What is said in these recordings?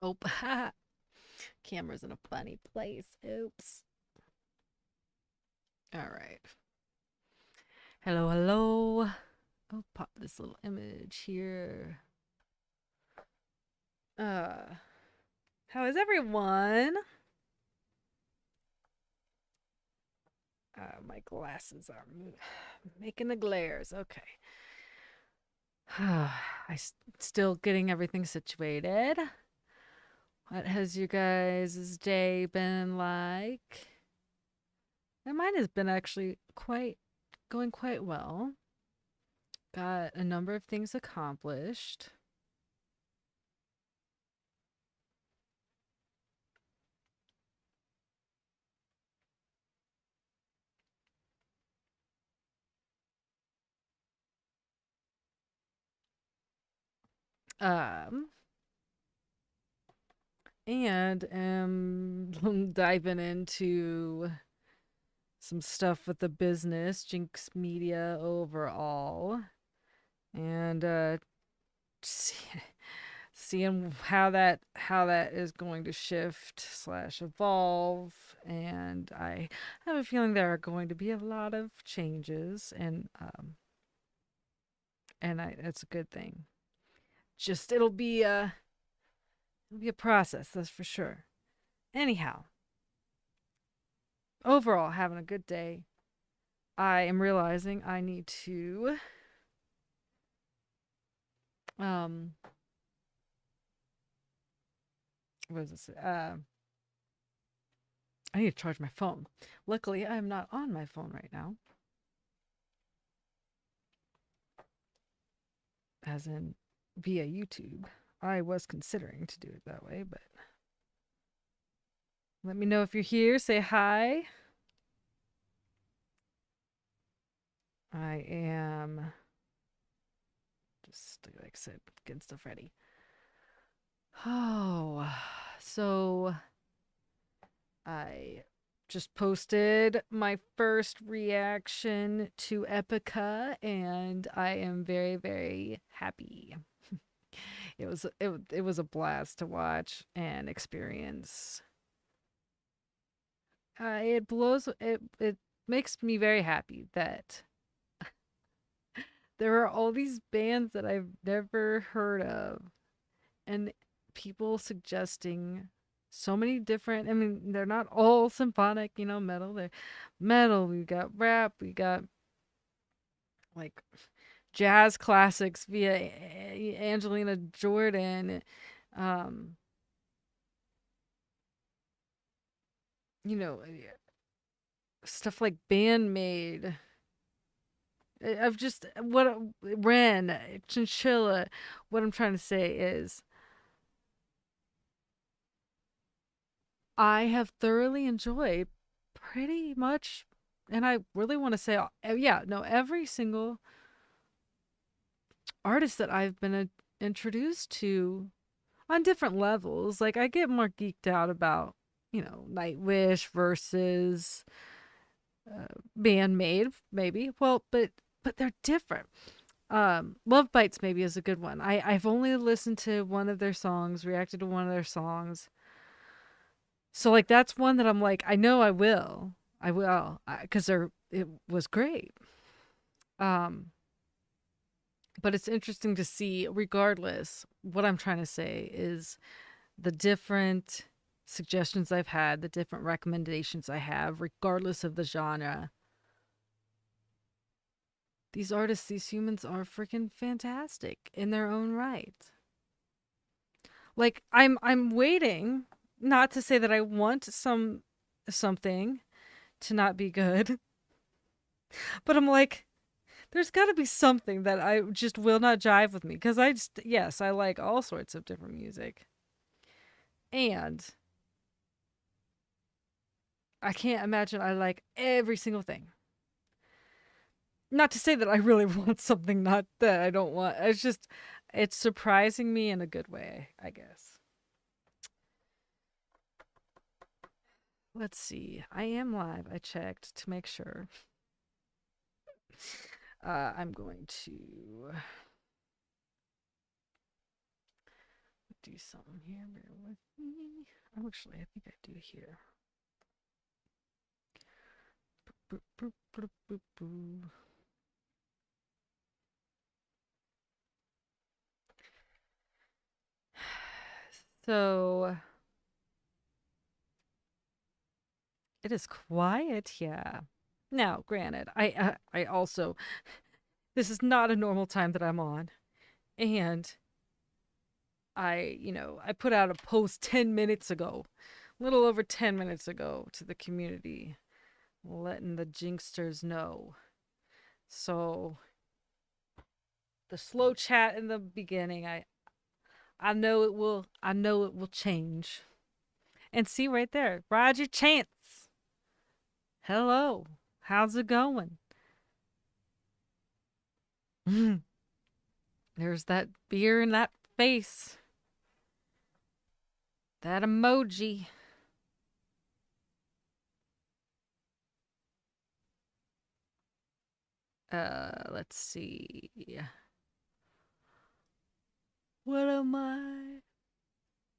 Oh, camera's in a funny place. Oops. All right. Hello, hello. I'll pop this little image here. Uh, how is everyone? My glasses are making the glares. Okay. Still getting everything situated. What has you guys' day been like? And mine has been actually quite going quite well. Got a number of things accomplished. Um, and am diving into some stuff with the business, GINX Media overall, and see, seeing how that is going to shift slash evolve. And I have a feeling there are going to be a lot of changes, and it's a good thing. Just it'll be a process, that's for sure. Anyhow, overall, having a good day. I am realizing I need to um what is this? I need to charge my phone. Luckily, I'm not on my phone right now, as in via YouTube. I was considering to do it that way, but let me know if you're here. Say hi. I am just like I said, getting stuff ready. Oh, so I just posted my first reaction to Epica, and I am very, very happy. It was a blast to watch and experience. It makes me very happy that there are all these bands that I've never heard of, and people suggesting so many different. I mean, they're not all symphonic, metal. They're metal. We got rap. We got like jazz classics via Angelina Jordan. Um, you know, stuff like Bandmade. I've just what Ren, Chinchilla. What I'm trying to say is, I have thoroughly enjoyed pretty much, and I really want to say, yeah, no, every single artist that I've been introduced to on different levels. Like, I get more geeked out about, Nightwish versus Bandmade, maybe. Well, but they're different. Love Bites maybe is a good one. I've only listened to one of their songs, reacted to one of their songs. So like that's one that I'm like, I know I will, because it was great. Um, but it's interesting to see. Regardless, what I'm trying to say is the different suggestions I've had, the different recommendations I have, regardless of the genre. These artists, these humans are freaking fantastic in their own right. Like I'm waiting, not to say that I want something to not be good, but I'm like, there's got to be something that I just will not jive with me, because yes, I like all sorts of different music, and I can't imagine I like every single thing. Not to say that I really want something not that I don't want. It's surprising me in a good way, I guess. Let's see. I am live. I checked to make sure. I'm going to do something here. Bear with me. Actually, I think I do here. Boop, boop, boop, boop, boop. So it is quiet here. Now, granted, I also this is not a normal time that I'm on, and I put out a post 10 minutes ago, a little over 10 minutes ago to the community, letting the Jinxsters know. So the slow chat in the beginning, I know it will change. And see right there, Roger Chance. Hello. How's it going? There's that beer in that face. That emoji. Let's see. What am I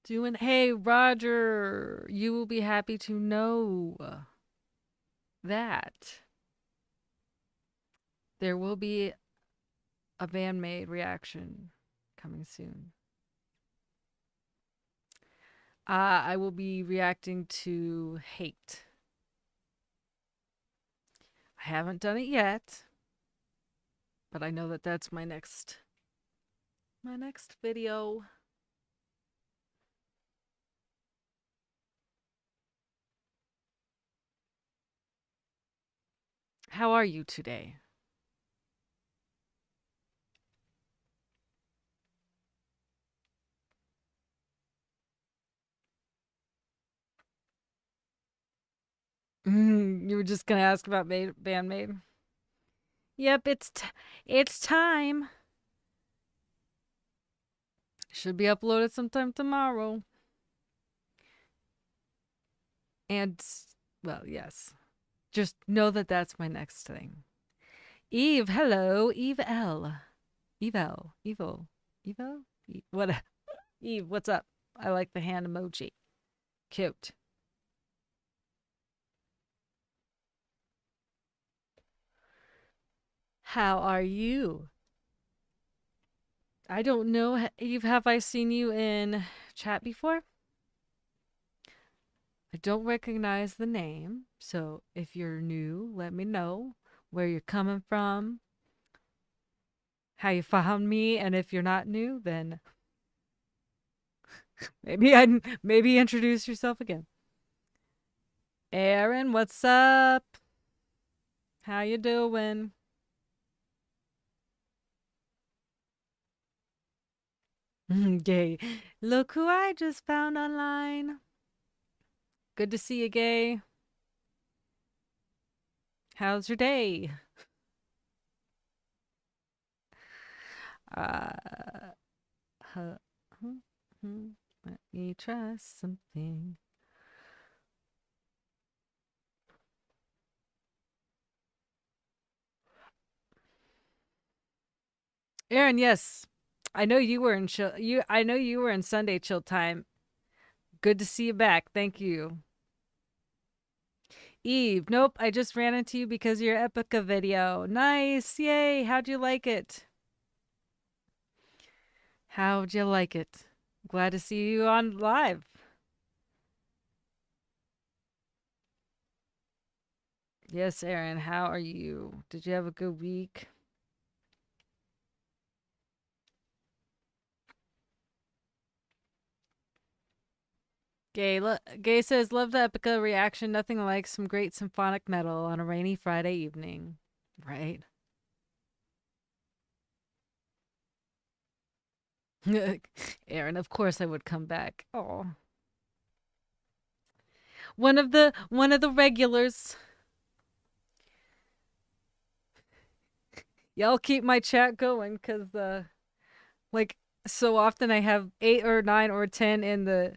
doing? Hey, Roger, you will be happy to know that there will be a bandmade reaction coming soon. I will be reacting to Hate. I haven't done it yet, but I know that that's my next video. How are you today? You were just gonna ask about bandmade. Yep, it's time. Should be uploaded sometime tomorrow. And well, yes. Just know that that's my next thing. Eve, hello, Eve L. Eve L. Evil. Evo? What? Eve, what's up? I like the hand emoji. Cute. How are you? I don't know. Eve, have I seen you in chat before? I don't recognize the name. So if you're new, let me know where you're coming from, how you found me, and if you're not new, then maybe introduce yourself again. Aaron, what's up? How you doing? Gay. Look who I just found online. Good to see you, Gay. How's your day? Uh, let me try something. Aaron, yes. I know you were in chill. I know you were in Sunday chill time. Good to see you back. Thank you. Eve, nope. I just ran into you because of your Epica video. Nice. Yay. How'd you like it? How'd you like it? Glad to see you on live. Yes, Aaron. How are you? Did you have a good week? Gay says, love the Epica reaction. Nothing like some great symphonic metal on a rainy Friday evening. Right? Aaron, of course I would come back. Oh. One of the regulars. Y'all keep my chat going because like so often I have 8 or 9 or 10 in the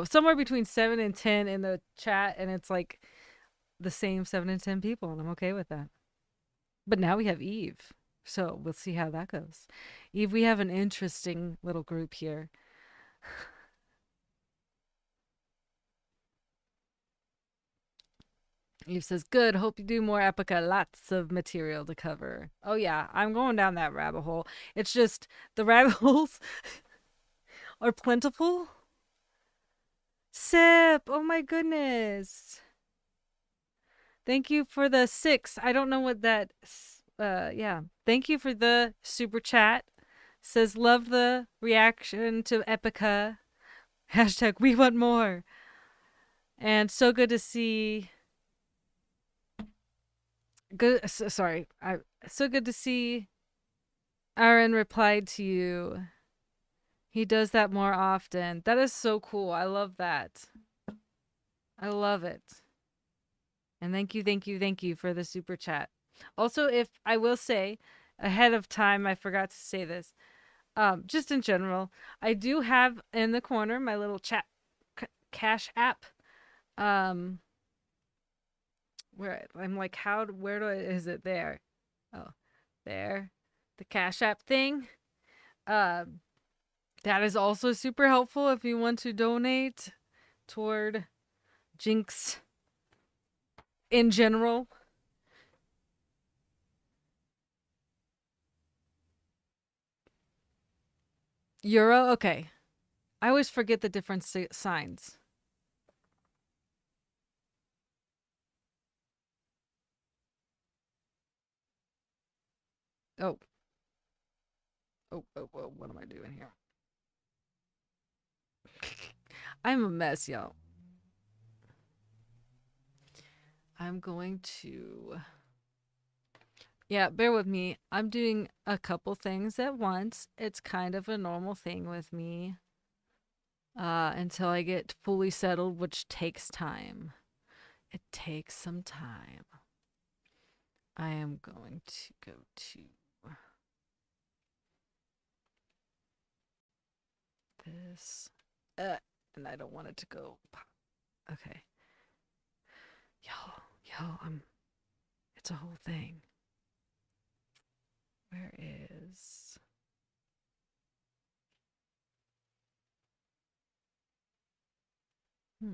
somewhere between 7 and 10 in the chat, and it's like the same 7 and 10 people, and I'm okay with that. But now we have Eve, so we'll see how that goes. Eve, we have an interesting little group here. Eve says, good. Hope you do more Epica. Lots of material to cover. Oh, yeah. I'm going down that rabbit hole. It's just the rabbit holes are plentiful. Sip. Oh, my goodness. Thank you for the 6. I don't know what that. Yeah. Thank you for the super chat. Says, love the reaction to Epica. Hashtag, we want more. And so good to see. Good. Sorry. So good to see. Aaron replied to you. He does that more often. That is so cool. I love that. I love it. And thank you for the super chat. Also, if I will say ahead of time, I forgot to say this. Just in general, I do have in the corner my little chat cash app. Where I'm like, where is it there? Oh, there, the cash app thing. That is also super helpful if you want to donate toward GINX in general. Euro? Okay. I always forget the different signs. Oh. Oh, what am I doing here? I'm a mess, y'all. I'm going to... Yeah, bear with me. I'm doing a couple things at once. It's kind of a normal thing with me. Until I get fully settled, which takes time. It takes some time. I am going to go to this. And I don't want it to go. Okay. Yo, it's a whole thing. Where is... I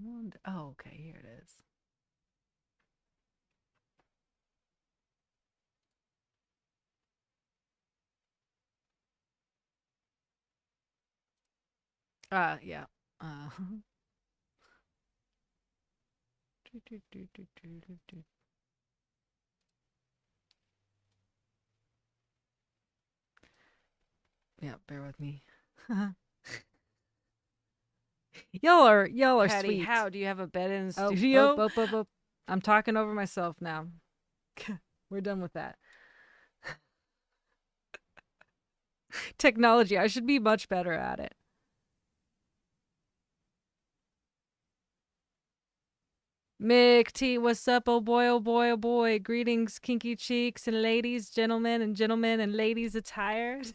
wonder... Oh, okay, here it is. Yeah. Yeah, bear with me. y'all are Patty, sweet. How do you have a bed in the studio? I'm talking over myself now. We're done with that. Technology. I should be much better at it. Mick T, what's up? Oh boy, oh boy, oh boy. Greetings, kinky cheeks and ladies, gentlemen and ladies attired.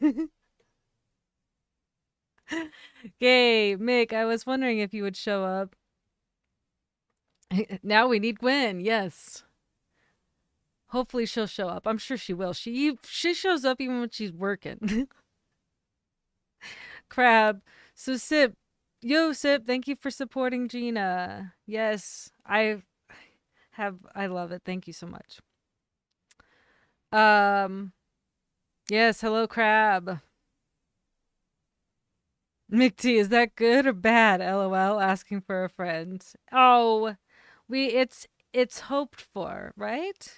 Yay, Mick, I was wondering if you would show up. Now we need Gwen, yes. Hopefully she'll show up. I'm sure she will. She shows up even when she's working. Crab. So Sip. Yo, Sip, thank you for supporting Gina. Yes, I love it. Thank you so much. Yes, hello, Crab. Mick T, is that good or bad? LOL, asking for a friend. Oh, it's hoped for, right?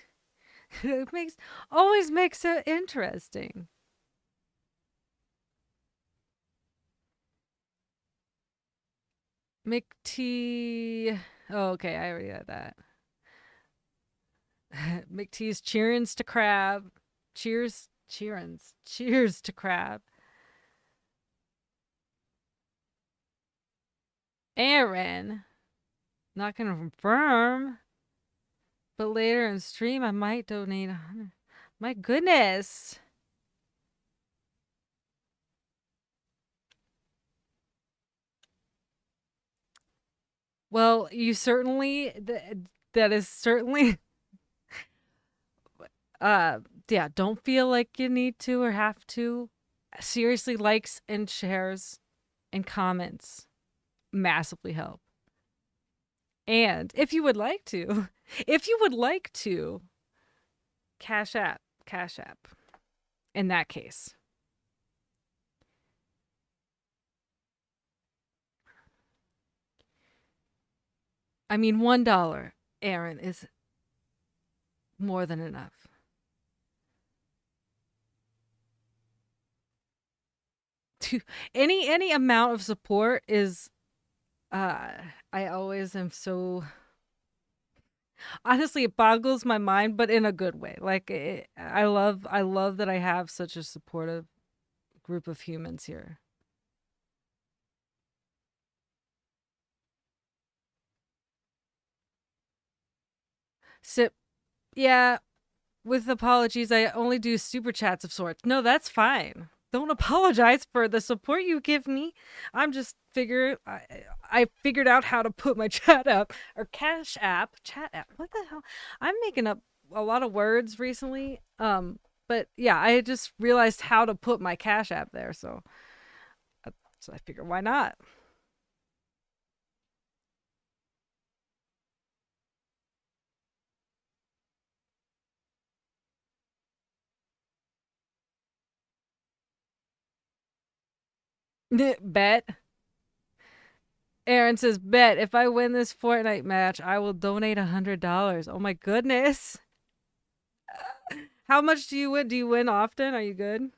It always makes it interesting. Mick T. Oh, okay, I already had that. Mick T's cheerins to Crab. Cheers to Crab. Aaron. Not gonna confirm. But later in stream, I might donate 100. My goodness. Well, you certainly... That is certainly... yeah, don't feel like you need to or have to. Seriously, likes and shares and comments massively help. And if you would like to, if you would like to, Cash App in that case. I mean, $1, Aaron, is more than enough. To any amount of support is uh I always am so honestly it boggles my mind, but in a good way. Like I love that I have such a supportive group of humans here. Sip, yeah, with apologies, I only do super chats of sorts. No, that's fine. Don't apologize for the support you give me. I'm just I figured out how to put my chat up or chat app. What the hell? I'm making up a lot of words recently. But yeah, I just realized how to put my Cash App there, so I figured why not? Bet. Aaron says, bet if I win this Fortnite match, I will donate $100. Oh my goodness. How much do you win? Do you win often? Are you good?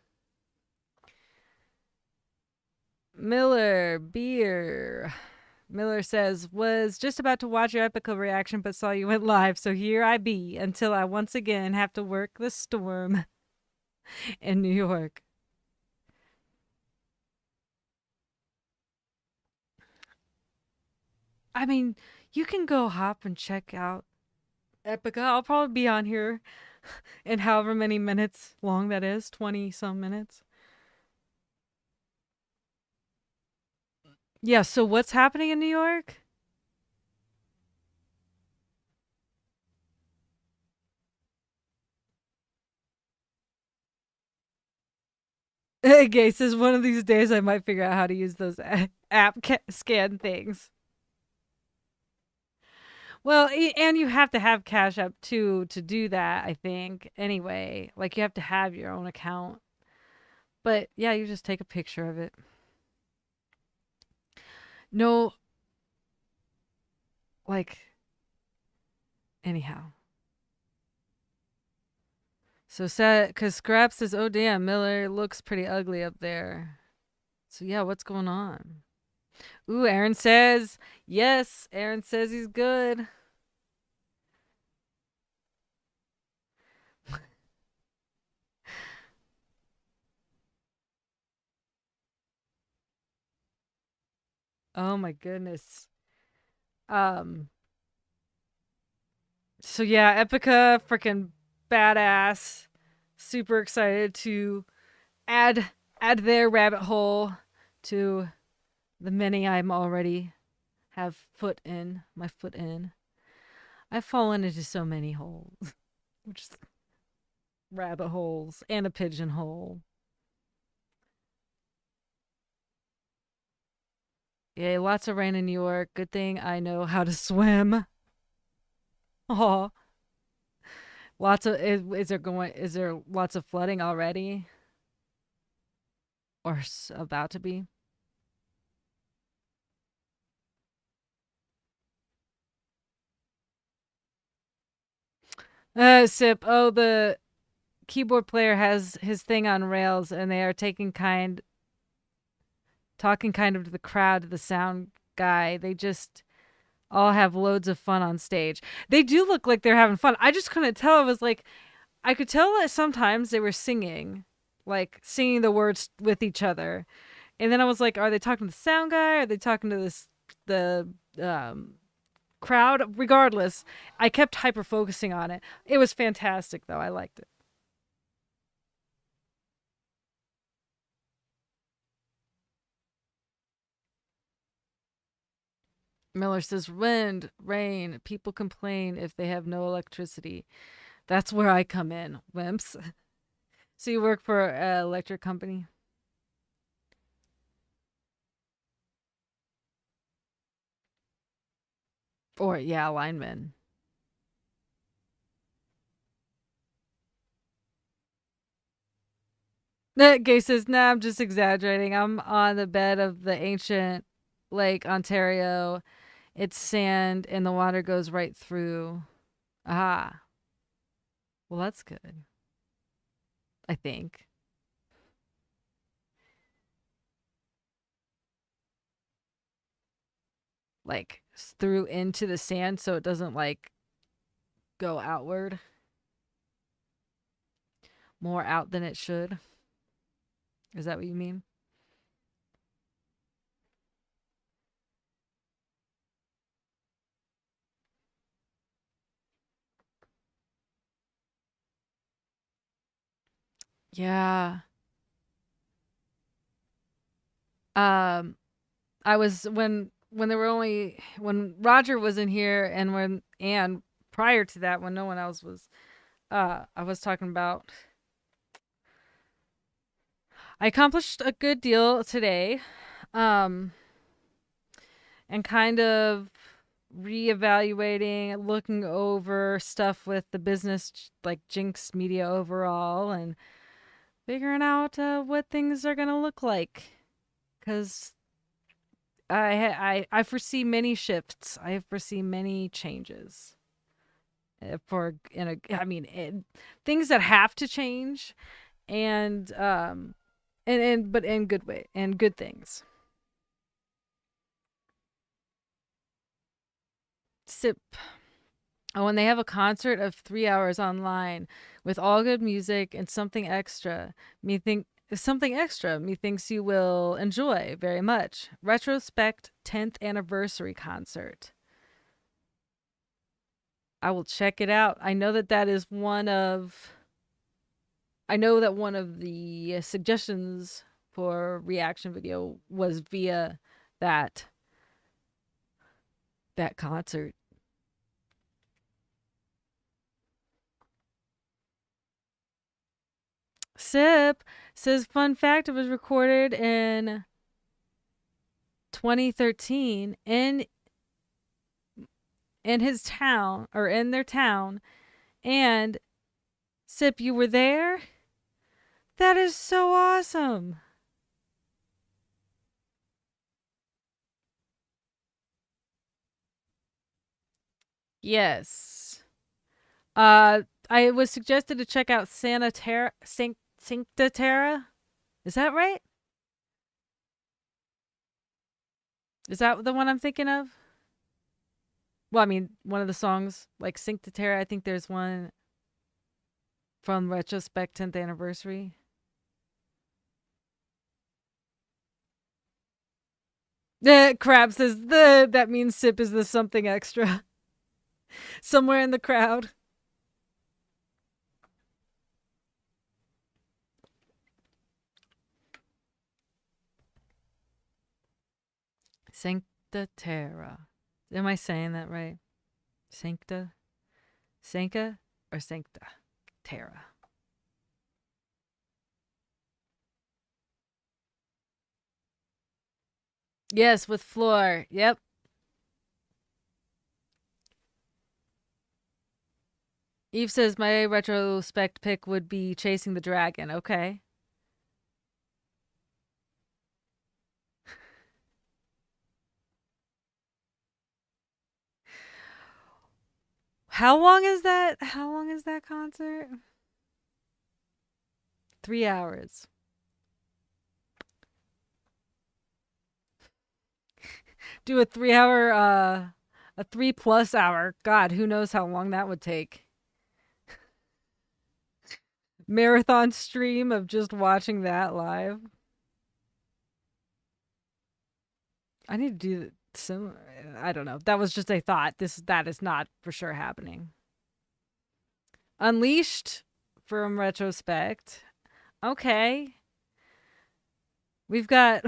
Miller, beer. Miller says, was just about to watch your Epica reaction, but saw you went live, so here I be until I once again have to work the storm in New York. I mean, you can go hop and check out Epica. I'll probably be on here in however many minutes long that is, 20 some minutes. Yeah, so what's happening in New York? Okay, says one of these days I might figure out how to use those scan things. Well, and you have to have Cash App too to do that, I think. Anyway, like you have to have your own account. But yeah, you just take a picture of it. No, like, anyhow. So sad, because Scrap says, oh damn, Miller looks pretty ugly up there. So yeah, what's going on? Ooh, Aaron says, yes, Aaron says he's good. Oh my goodness. Um, so yeah, Epica, freaking badass. Super excited to add add their rabbit hole to the many I'm already have my foot in. I've fallen into so many holes, which is rabbit holes and a pigeonhole. Yeah, lots of rain in New York. Good thing I know how to swim. Oh, lots of is there lots of flooding already or about to be? Sip. Oh, the keyboard player has his thing on rails and they are talking kind of to the crowd, to the sound guy. They just all have loads of fun on stage. They do look like they're having fun. I just couldn't tell. I was like, I could tell that sometimes they were singing, like singing the words with each other. And then I was like, are they talking to the sound guy? Are they talking to the crowd? Regardless, I kept hyper focusing on it. It was fantastic though. I liked it. Miller says, wind, rain, people complain if they have no electricity. That's where I come in, wimps. So you work for an electric company? Or yeah, linemen. Gay says, "Nah, I'm just exaggerating. I'm on the bed of the ancient Lake Ontario. It's sand, and the water goes right through." Aha. Well, that's good. I think. Like through into the sand, so it doesn't like go outward more out than it should. Is that what you mean? Yeah. Um, I was when there were only when Roger was in here and prior to that when no one else was. I was talking about. I accomplished a good deal today, um, and kind of reevaluating, looking over stuff with the business like GINX Media overall, and figuring out what things are gonna look like. Because I foresee many shifts. I foresee many changes. For in a, I mean, things that have to change, and but in good way and good things. Sip. Oh, and they have a concert of 3 hours online with all good music and something extra. Something extra. Methinks you will enjoy very much. Retrospect 10th anniversary concert. I will check it out. I know that that is one of. I know that one of the suggestions for reaction video was via that that concert. Sip says, fun fact, it was recorded in 2013 in his town or in their town. And Sip, you were there? That is so awesome. Yes. I was suggested to check out Sancta Terra. Is that right? Is that the one I'm thinking of? Well, I mean, one of the songs like Sancta Terra. I think there's one from Retrospect 10th anniversary. The Crab says that means Sip is the something extra somewhere in the crowd. Sancta Terra. Am I saying that right? Sancta, Sanka, or Sancta Terra? Yes, with Floor. Yep. Eve says my retrospect pick would be Chasing the Dragon. Okay. How long is that? How long is that concert? 3 hours. Do a 3 hour, a 3+ hour. God, who knows how long that would take. Marathon stream of just watching that live. I need to do some. I don't know. That was just a thought. That is not for sure happening. Unleashed from Retrospect. Okay. We've got.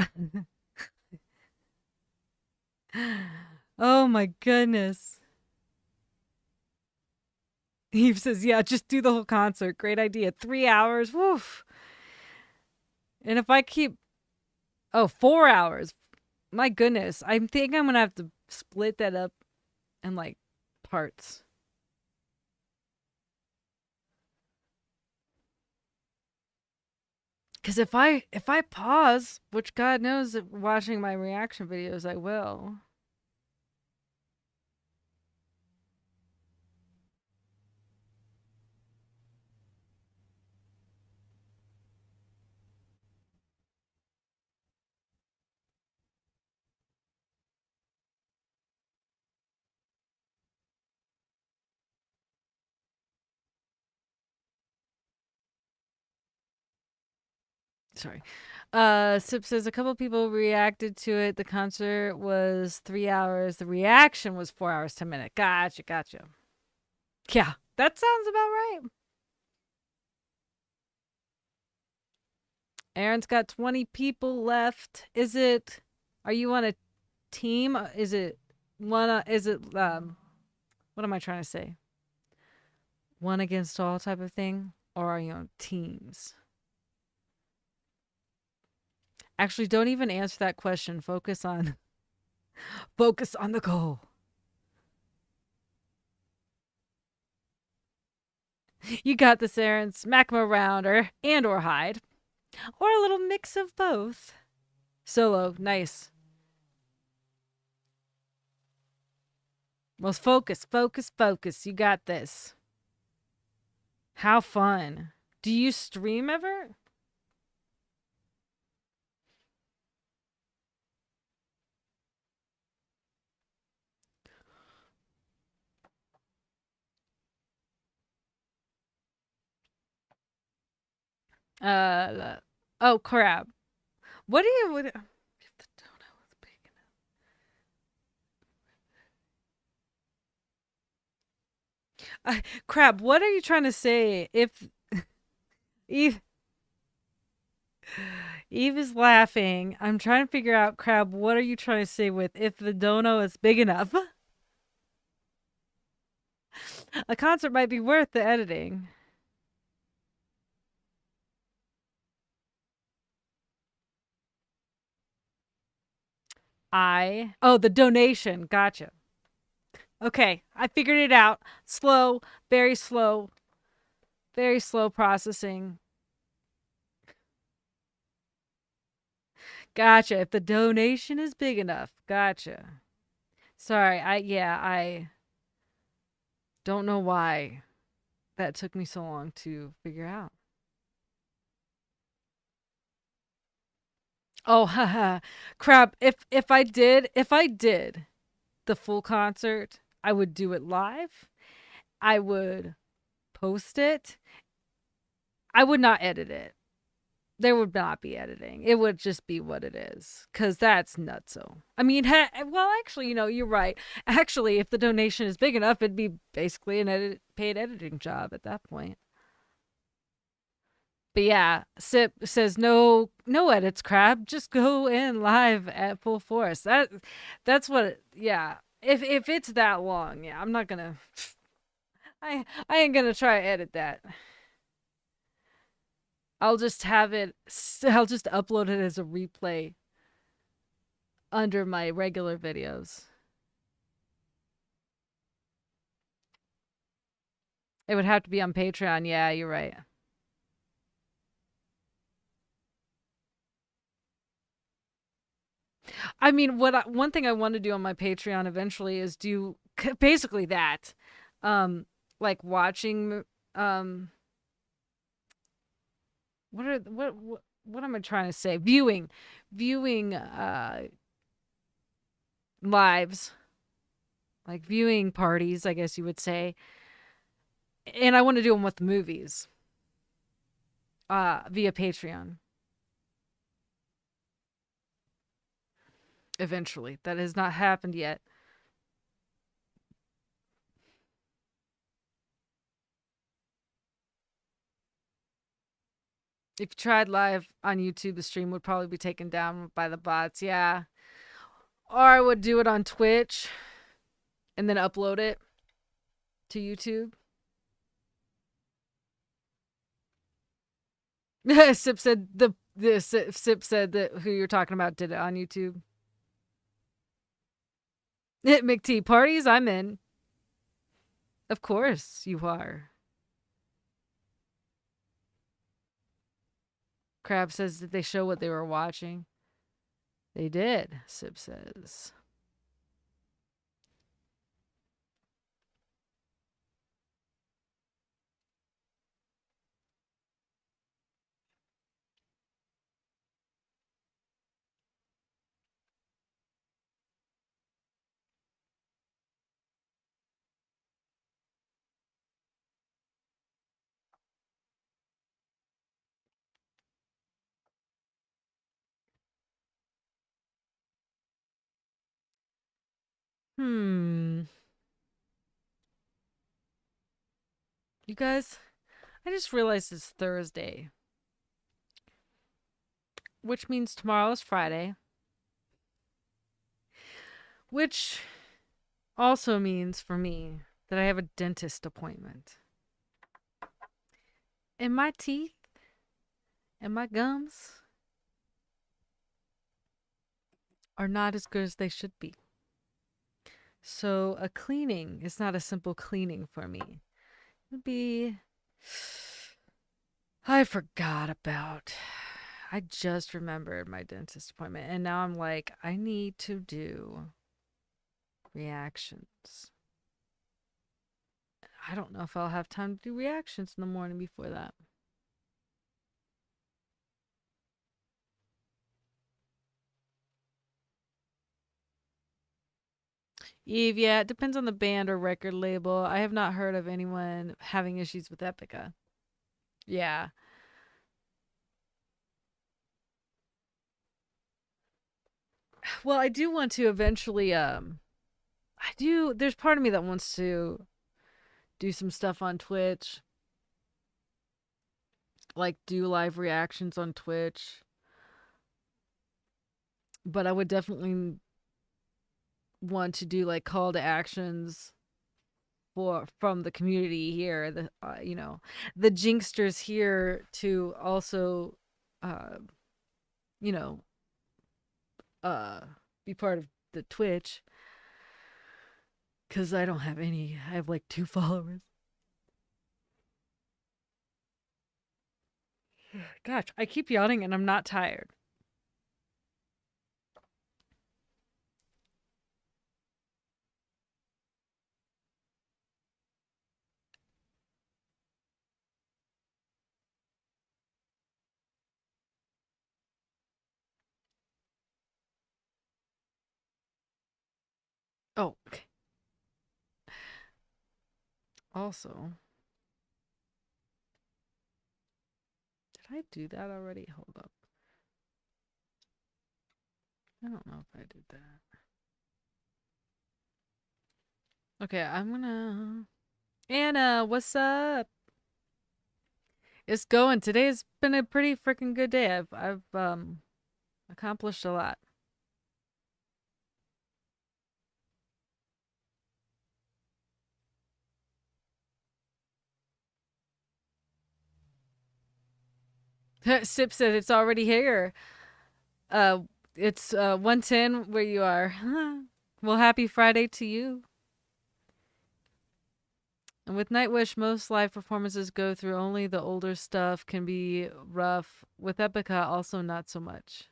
Oh my goodness. Eve says, yeah, just do the whole concert. Great idea. 3 hours. Woof. And if I keep. Oh, 4 hours. My goodness. I think I'm going to have to split that up and like parts. Because if I pause, which God knows that watching my reaction videos I will. Sorry. Sip says a couple people reacted to it. The concert was 3 hours. The reaction was 4 hours to a minute. Gotcha. Yeah, that sounds about right. Aaron's got 20 people left. Are you on a team? What am I trying to say? One against all type of thing? Or are you on teams? Actually, don't even answer that question. Focus on the goal. You got this, Aaron. Smack 'em around or hide. Or a little mix of both. Solo, nice. Well, focus. You got this. How fun. Do you stream ever? Oh, crap. What do you... What, crap, what are you trying to say? If Eve Eve is laughing, I'm trying to figure out, Crab, what are you trying to say with if the dono is big enough? A concert might be worth the editing. The donation. Gotcha. Okay, I figured it out. Slow, very slow processing. Gotcha. If the donation is big enough. Gotcha. Sorry, I don't know why that took me so long to figure out. Oh, haha. Crap. If I did the full concert, I would do it live. I would post it. I would not edit it. There would not be editing. It would just be what it is. Because that's nutso. I mean, well, actually, you're right. Actually, if the donation is big enough, it'd be basically an paid editing job at that point. But yeah, Sip says no edits, Crab. Just go in live at full force. That's what. Yeah, if it's that long, yeah, I'm not gonna. I ain't gonna try to edit that. I'll just have it. I'll just upload it as a replay under my regular videos. It would have to be on Patreon. Yeah, you're right. I mean, one thing I want to do on my Patreon eventually is do basically that, like watching, what am I trying to say? Viewing, lives, like viewing parties, I guess you would say, and I want to do them with movies, via Patreon. Eventually, that has not happened yet. If you tried live on YouTube, the stream would probably be taken down by the bots. Yeah. Or I would do it on Twitch and then upload it to YouTube. Sip said Sip said that who you're talking about did it on YouTube. McT parties, I'm in. Of course you are. Crab says, did they show what they were watching? They did, Sib says. Hmm. You guys, I just realized it's Thursday, which means tomorrow is Friday, which also means for me that I have a dentist appointment. And my teeth and my gums are not as good as they should be. So a cleaning is not a simple cleaning for me. It would be. I forgot about. I just remembered my dentist appointment, and now I'm like, I need to do reactions. I don't know if I'll have time to do reactions in the morning before that. Eve, yeah, it depends on the band or record label. I have not heard of anyone having issues with Epica. Yeah. Well, I do want to eventually there's part of me that wants to do some stuff on Twitch. Like do live reactions on Twitch. But I would definitely want to do like call to actions for from the community here, the the Jinxsters here to also uh you know uh be part of the Twitch, cuz I don't have any. I have like 2 followers. Gosh, I keep yawning and I'm not tired. Oh, okay. Also, did I do that already? Hold up. I don't know if I did that. Okay, I'm gonna. Anna, what's up? It's going. Today's been a pretty freaking good day. I've accomplished a lot. Sip said it's already here. Uh, it's 1:10 where you are. Well, happy Friday to you. And with Nightwish, most live performances go through only the older stuff, can be rough. With Epica, also not so much.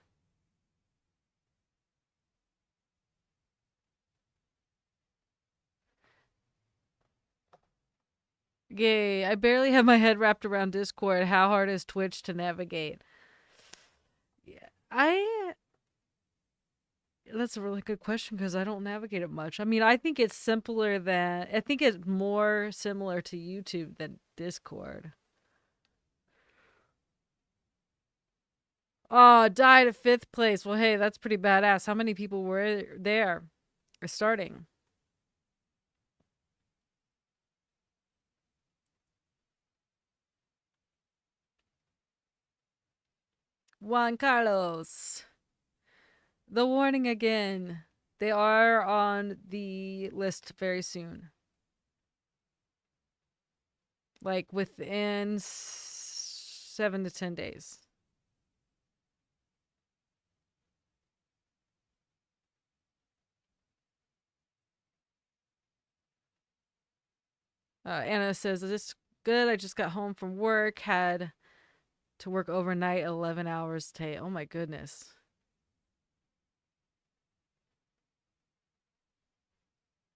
Yay, I barely have my head wrapped around Discord. How hard is Twitch to navigate? Yeah, that's a really good question because I don't navigate it much. I mean, I think it's simpler than. I think it's more similar to YouTube than Discord. Oh, died at 5th place. Well, hey, that's pretty badass. How many people were there or starting? Juan Carlos. The warning again. They are on the list very soon. Like within 7 to 10 days. Anna says, "Is this good? I just got home from work. Had to work overnight, 11 hours today. Oh my goodness."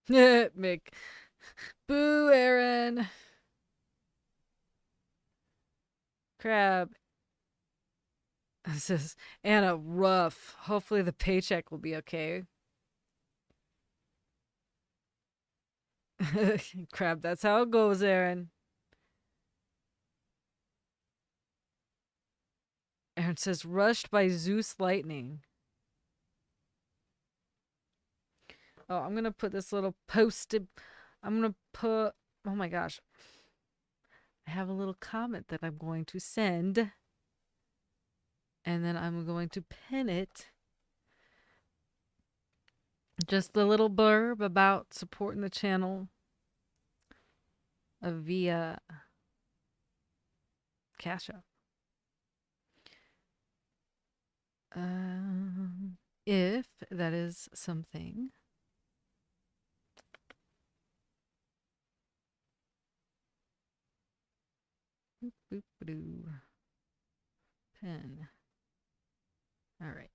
Mick. Boo, Aaron. Crab. Says, Anna, rough. Hopefully the paycheck will be okay. Crab, that's how it goes, Aaron. Aaron says, rushed by Zeus lightning. Oh, I'm going to put this little posted. I'm going to put, oh my gosh. I have a little comment that I'm going to send. And then I'm going to pin it. Just a little blurb about supporting the channel via Cash App. If that is something. Boop, boop, doo. Pen. All right.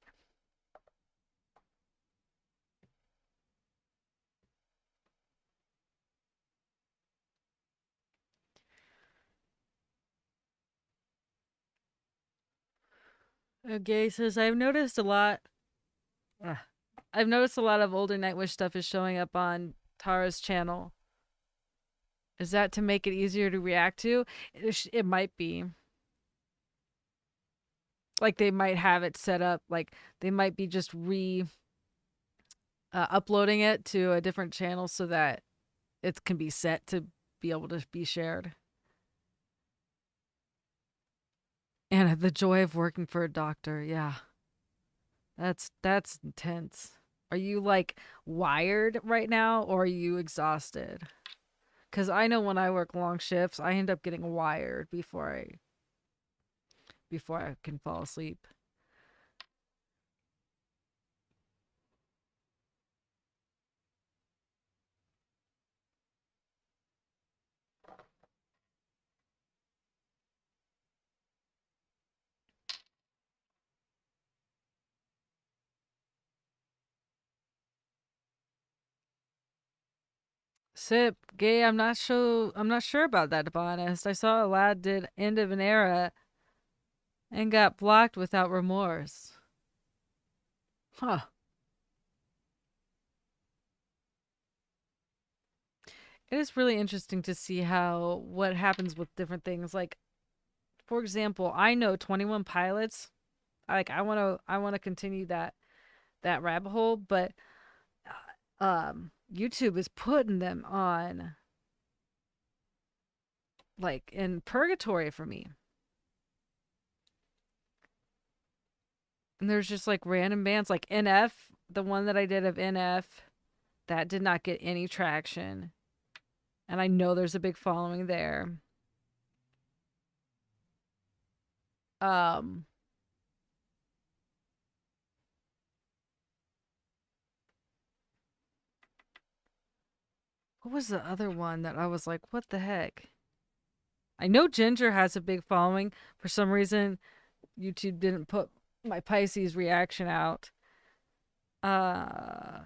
Okay, says I've noticed a lot. I've noticed a lot of older Nightwish stuff is showing up on Tara's channel. Is that to make it easier to react to? It might be. Like they might have it set up. Like they might be just uploading it to a different channel so that it can be set to be able to be shared. And the joy of working for a doctor, yeah. That's intense. Are you like wired right now or are you exhausted? Cuz I know when I work long shifts, I end up getting wired before I can fall asleep. Sip, gay, I'm not sure about that to be honest. I saw a lad did end of an era and got blocked without remorse. Huh. It is really interesting to see how what happens with different things. Like, for example, I know 21 Pilots. Like, I want to continue that rabbit hole, but YouTube is putting them on like in purgatory for me. And there's just like random bands like NF, the one that I did of NF, that did not get any traction. And I know there's a big following there. Um what was the other one that I was like, what the heck? I know Ginger has a big following. For some reason, YouTube didn't put my Pisces reaction out. Uh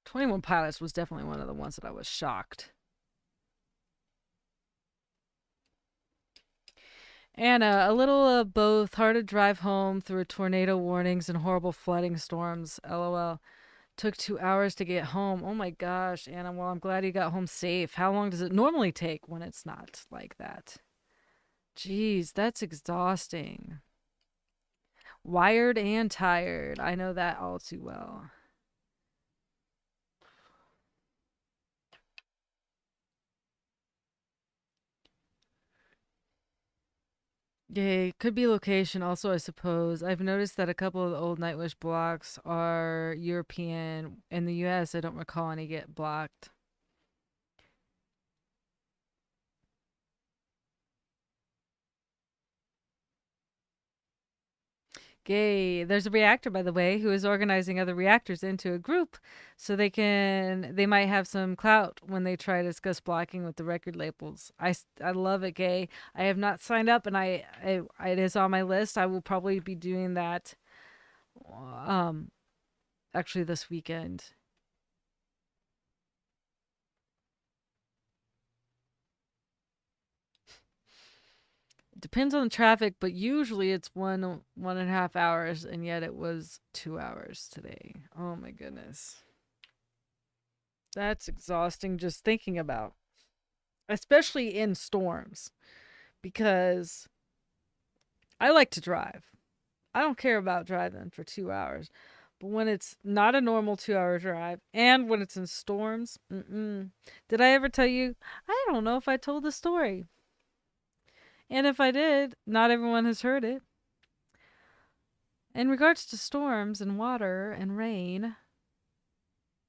21 Pilots was definitely one of the ones that I was shocked. Anna, a little of both. Hard to drive home through tornado warnings and horrible flooding storms. LOL. Took 2 hours to get home. Oh my gosh, Anna. Well, I'm glad you got home safe. How long does it normally take when it's not like that? Jeez, that's exhausting. Wired and tired. I know that all too well. Yay, could be location also, I suppose. I've noticed that a couple of the old Nightwish blocks are European. In the US, I don't recall any get blocked. Gay. There's a reactor, by the way, who is organizing other reactors into a group so they might have some clout when they try to discuss blocking with the record labels. I love it, Gay. I have not signed up, and it is on my list. I will probably be doing that um actually this weekend. Depends on the traffic, but usually it's 1.5 hours, and yet it was 2 hours today. Oh my goodness. That's exhausting just thinking about, especially in storms, because I like to drive. I don't care about driving for 2 hours. But when it's not a normal 2 hour drive and when it's in storms, did I ever tell you? I don't know if I told the story. And if I did, not everyone has heard it. In regards to storms and water and rain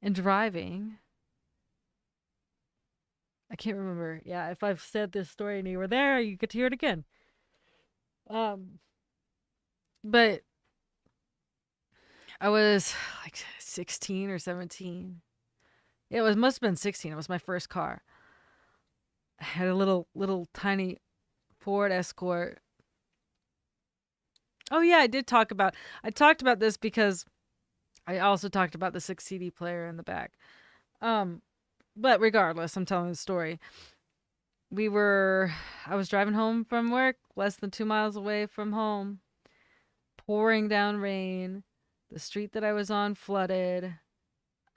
and driving, I can't remember. Yeah, if I've said this story and you were there, you get to hear it again. Um, but I was like 16 or 17. It was must have been 16. It was my first car. I had a little tiny Ford Escort. Oh yeah, I talked about this because I also talked about the 6 CD player in the back. Um but regardless, I'm telling the story. I was driving home from work, less than 2 miles away from home, pouring down rain. The street that I was on flooded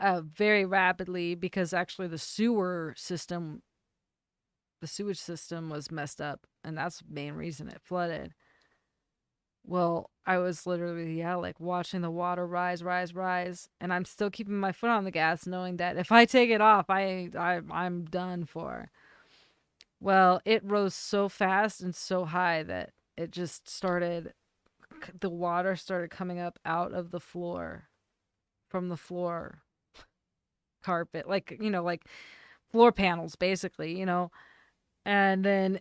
very rapidly because actually the sewage system was messed up, and that's the main reason it flooded. Well, I was literally, yeah, like watching the water rise, rise, rise, and I'm still keeping my foot on the gas, knowing that if I take it off, I'm done for. Well, it rose so fast and so high that it just started. The water started coming up out of the floor, from the floor carpet, like floor panels, basically, and then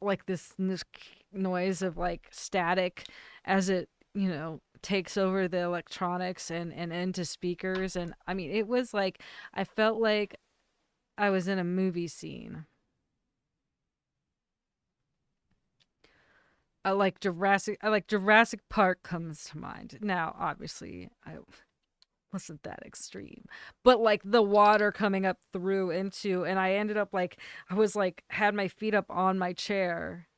like this noise of like static as it takes over the electronics and into speakers. And I mean, it was like I felt like I was in a movie scene. I like Jurassic Park comes to mind. Now obviously I wasn't that extreme, but like the water coming up through into, and I ended up like I was like had my feet up on my chair,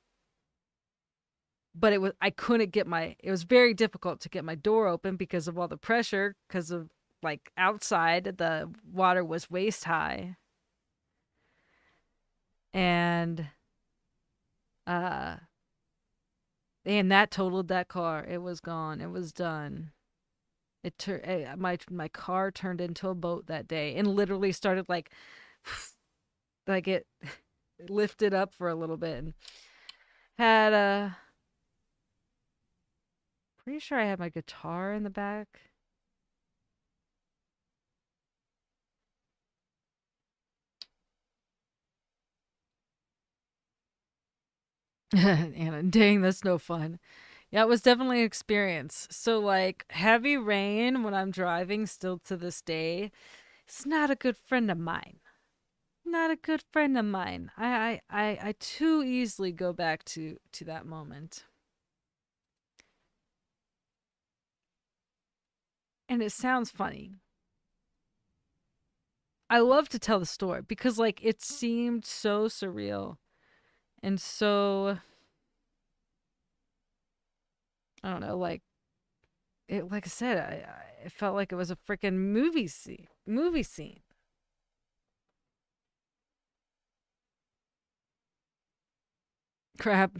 but I couldn't get my it was very difficult to get my door open because of all the pressure, because of like outside the water was waist high. And uh and that totaled that car. It was gone, it was done. My car turned into a boat that day and literally started like it lifted up for a little bit, and had a pretty sure I had my guitar in the back. And dang, that's no fun. Yeah, it was definitely an experience. So like heavy rain when I'm driving still to this day, it's not a good friend of mine. Not a good friend of mine. I too easily go back to that moment. And it sounds funny. I love to tell the story because like it seemed so surreal and so, I don't know, like I said, it felt like it was a freaking movie scene. Crap.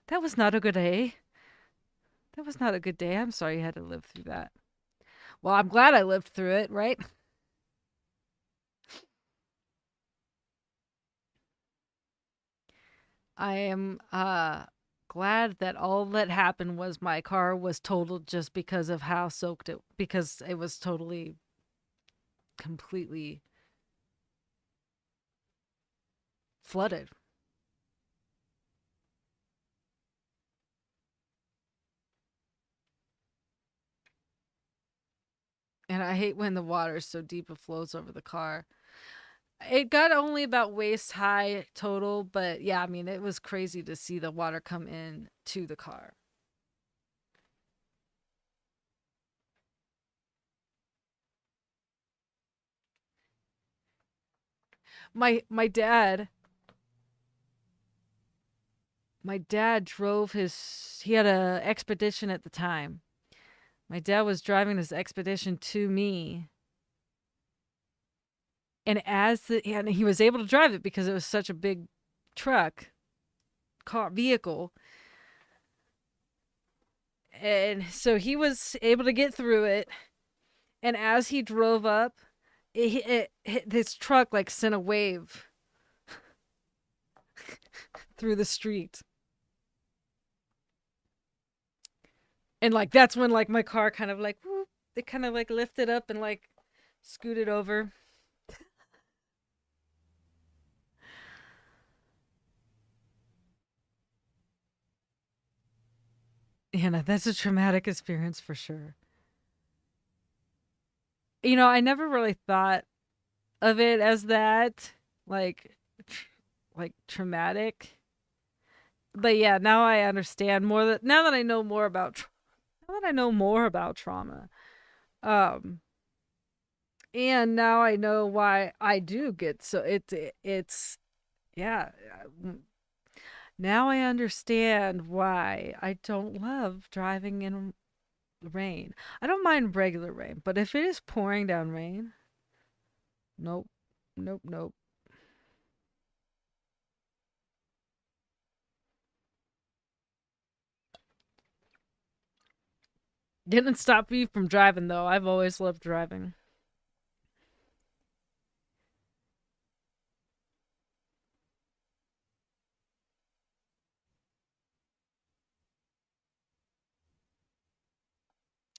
That was not a good day. That was not a good day. I'm sorry you had to live through that. Well, I'm glad I lived through it, right? I am glad that all that happened was my car was totaled just because of how soaked it, because it was totally completely flooded. And I hate when the water is so deep it flows over the car. It got only about waist high total, but yeah, I mean, it was crazy to see the water come in to the car. My my dad drove his he had a expedition at the time. My dad was driving this expedition to me, and he was able to drive it because it was such a big truck, car, vehicle. And so he was able to get through it, and as he drove up, this truck like sent a wave through the street. And like that's when like my car kind of like whoop, it kind of like lifted up and like scooted over. And that's a traumatic experience for sure. I never really thought of it as that, like like traumatic. But yeah, now I understand more that now that I know more about now that I know more about trauma. Um and now I know why I do get so it's yeah, now I understand why I don't love driving in rain. I don't mind regular rain, but if it is pouring down rain, nope. Nope, nope. Didn't stop me from driving though. I've always loved driving.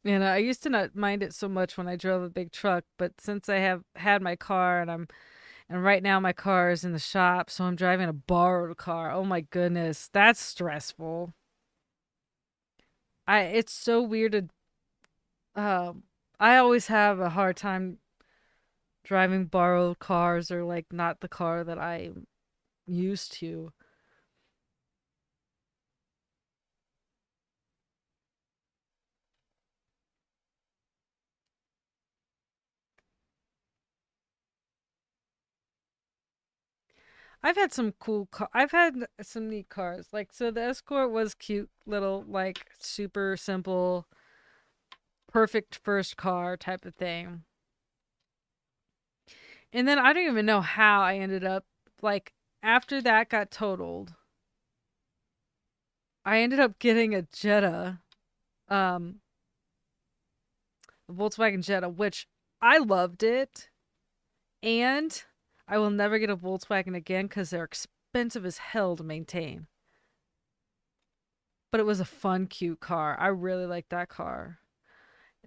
And I used to not mind it so much when I drove a big truck, but since I have had my car and right now my car is in the shop, so I'm driving a borrowed car. Oh my goodness, that's stressful. I it's so weird to I always have a hard time driving borrowed cars or like not the car that I'm used to. I've had some neat cars. Like so the Escort was cute little like super simple perfect first car type of thing. And then I don't even know how I ended up like after that got totaled. I ended up getting a Jetta, um, a Volkswagen Jetta, which I loved it, and I will never get a Volkswagen again because they're expensive as hell to maintain. But it was a fun, cute car. I really liked that car.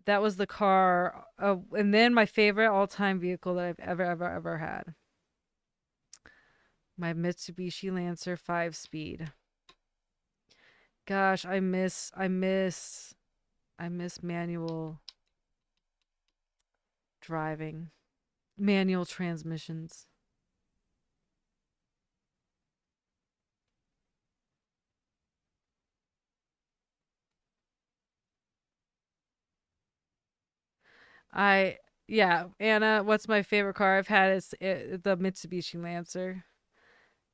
That was the car, and then my favorite all-time vehicle that I've ever had. My Mitsubishi Lancer 5 speed. Gosh, I miss manual driving. Manual transmissions. I yeah, Anna, what's my favorite car I've had is the Mitsubishi Lancer.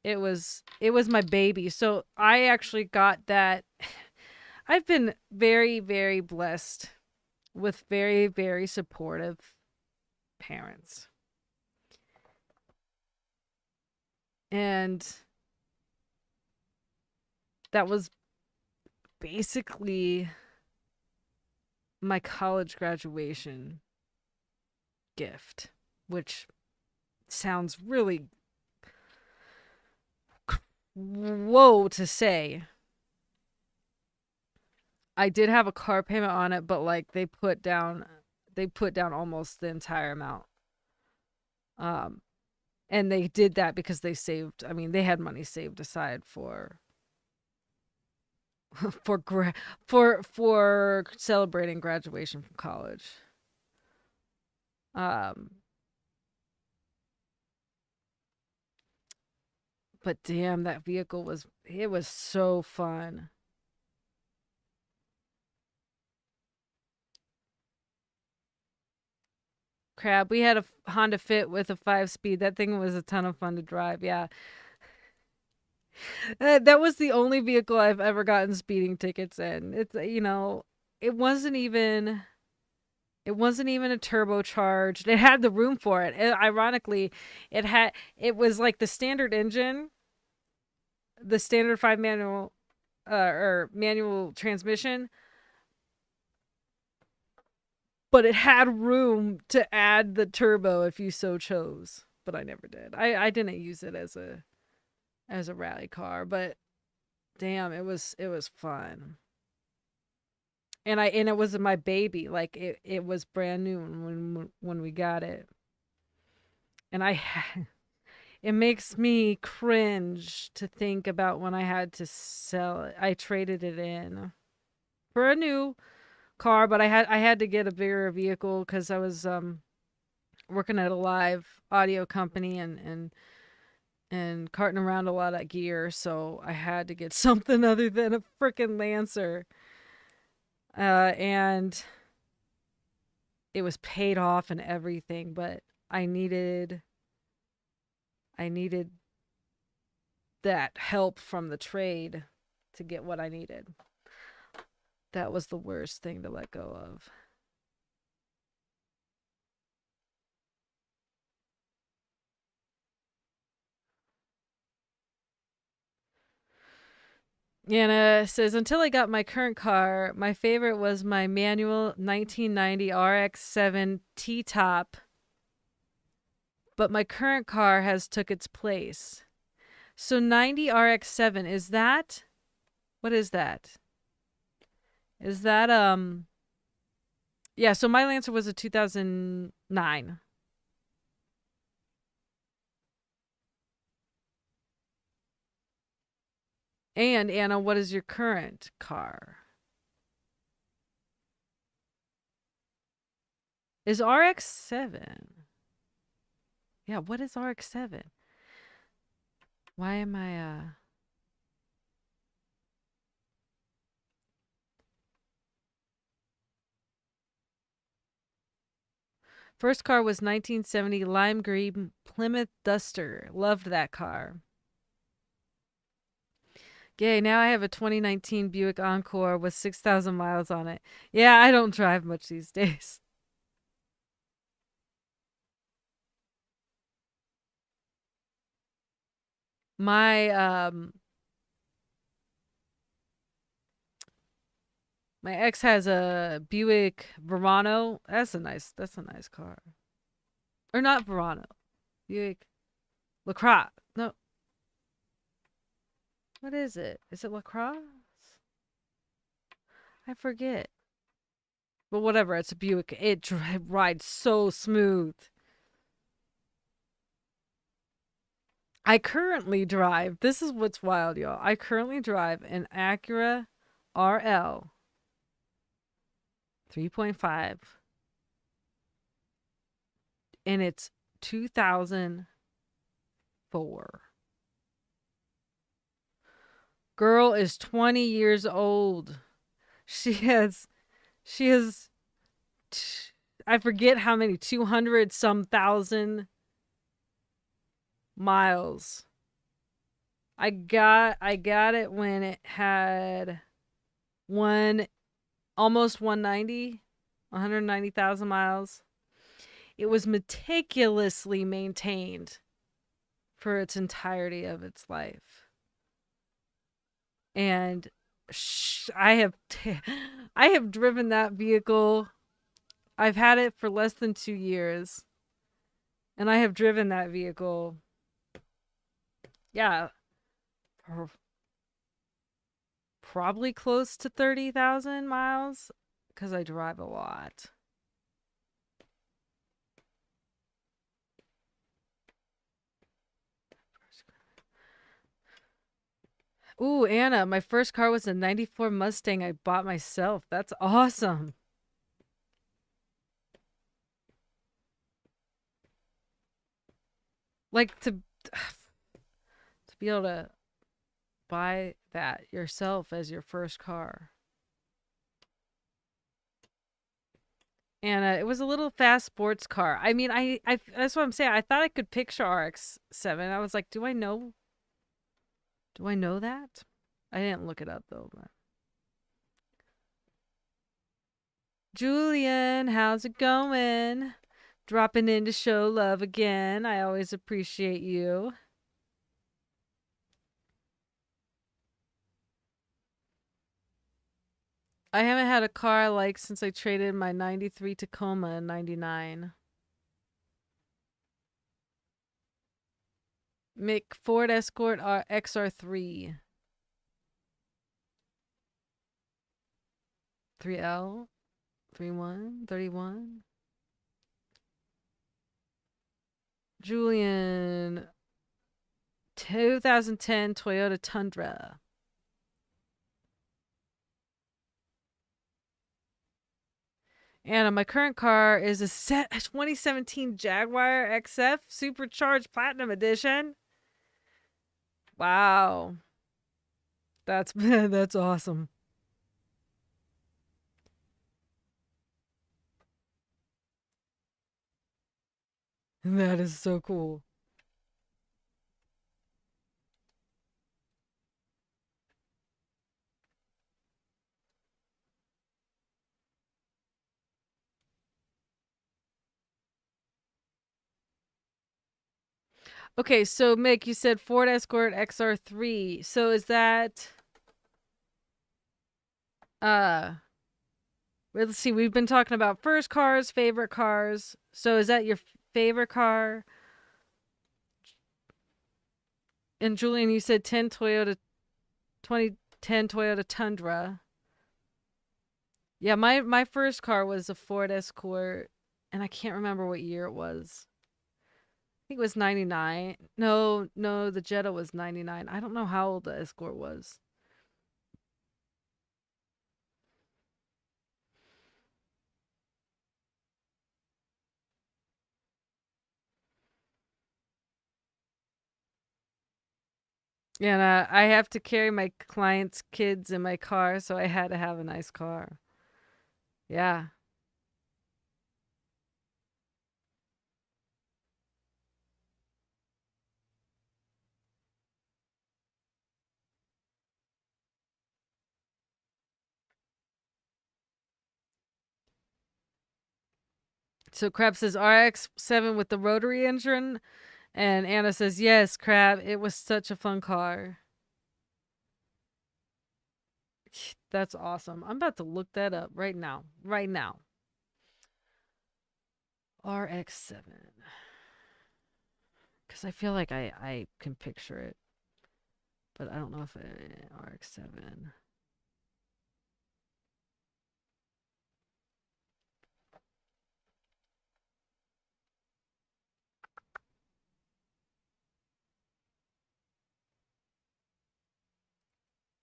It was my baby. So I actually got that. I've been very blessed with very supportive parents. And that was basically my college graduation gift, which sounds really whoa to say. I did have a car payment on it, but like they put down almost the entire amount. Um and they did that because they saved, I mean, they had money saved aside for for gra- for celebrating graduation from college. Um, but damn, that vehicle it was so fun. Crap, we had a Honda Fit with a 5-speed. That thing was a ton of fun to drive. Yeah. That was the only vehicle I've ever gotten speeding tickets in. It wasn't even it wasn't even a turbocharged. It had the room for it. Ironically, it was like the standard engine, the standard 5 manual or manual transmission, but it had room to add the turbo if you so chose. But I never did. I didn't use it as a rally car, but damn, it was fun. And it was my baby. Like it was brand new when we got it. And it makes me cringe to think about when I had to sell it. I traded it in for a new car, but I had to get a bigger vehicle cuz I was working at a live audio company and carting around a lot of gear, so I had to get something other than a freaking Lancer. And it was paid off and everything, but I needed that help from the trade to get what I needed. That was the worst thing to let go of. Anna says, until I got my current car, my favorite was my manual 1990 RX-7 T-top, but my current car has took its place. So 90 RX-7, what is that? Is that, yeah, so my Lancer was a 2009. And Anna, what is your current car? Is RX-7? Yeah, what is RX-7? Why am I First car was 1970 lime green Plymouth Duster. Loved that car. Yay, now I have a 2019 Buick Encore with 6,000 miles on it. Yeah, I don't drive much these days. My my ex has a Buick Verano. That's a nice car. Or not Verano. Buick LaCrosse. No, what is it? Is it LaCrosse? I forget. But whatever, it's a Buick. It rides so smooth. I currently drive, this is what's wild, y'all. I currently drive an Acura RL 3.5, and it's 2004. Girl is 20 years old. She has, I forget how many, 200 some thousand miles. I got it when it had almost 190,000 miles. It was meticulously maintained for its entirety of its life. And I have driven that vehicle. I've had it for less than 2 years. And I have driven that vehicle, yeah, probably close to 30,000 miles because I drive a lot. Ooh, Anna, my first car was a 94 Mustang I bought myself. That's awesome. Like to be able to buy that yourself as your first car. And it was a little fast sports car. I mean, I that's what I'm saying. I thought I could picture RX-7. I was like, do I know that? I didn't look it up though. But. Julian, how's it going? Dropping in to show love again. I always appreciate you. I haven't had a car I like since I traded my 93 Tacoma in 99. Mick Ford Escort XR3. 3L? 31? 31? Julian. 2010 Toyota Tundra. And my current car is a 2017 Jaguar XF Supercharged Platinum Edition. Wow. That's that's awesome. That is so cool. Okay, so Mick, you said Ford Escort XR3. So is that let's see, we've been talking about first cars, favorite cars. So is that your favorite car? And Julian, you said 2010 Toyota Tundra. Yeah, my first car was a Ford Escort, and I can't remember what year it was. I think it was 99. No, the Jetta was 99. I don't know how old the Escort was. And I have to carry my clients' kids in my car, so I had to have a nice car. Yeah. So Crab says RX-7 with the rotary engine, and Anna says yes, Crab. It was such a fun car. That's awesome. I'm about to look that up right now. Right now. RX-7. Because I feel like I can picture it. But I don't know if RX-7.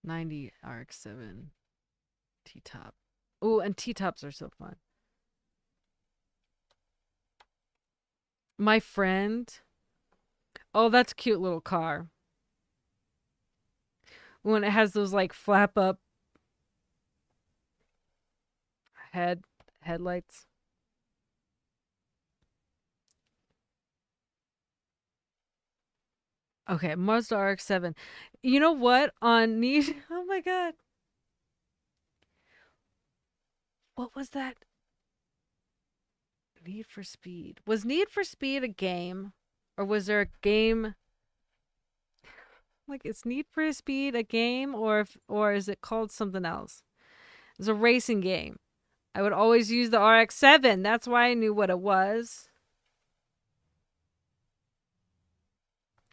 '90 RX-7 T-top. Oh, and T-tops are so fun. My friend. Oh, that's a cute little car. When it has those like flap up headlights. Okay, Mazda RX-7. You know what? On Need. Oh my god. What was that? Need for Speed. Was Need for Speed a game? Or was there a game like is Need for Speed a game or is it called something else? It's a racing game. I would always use the RX-7. That's why I knew what it was.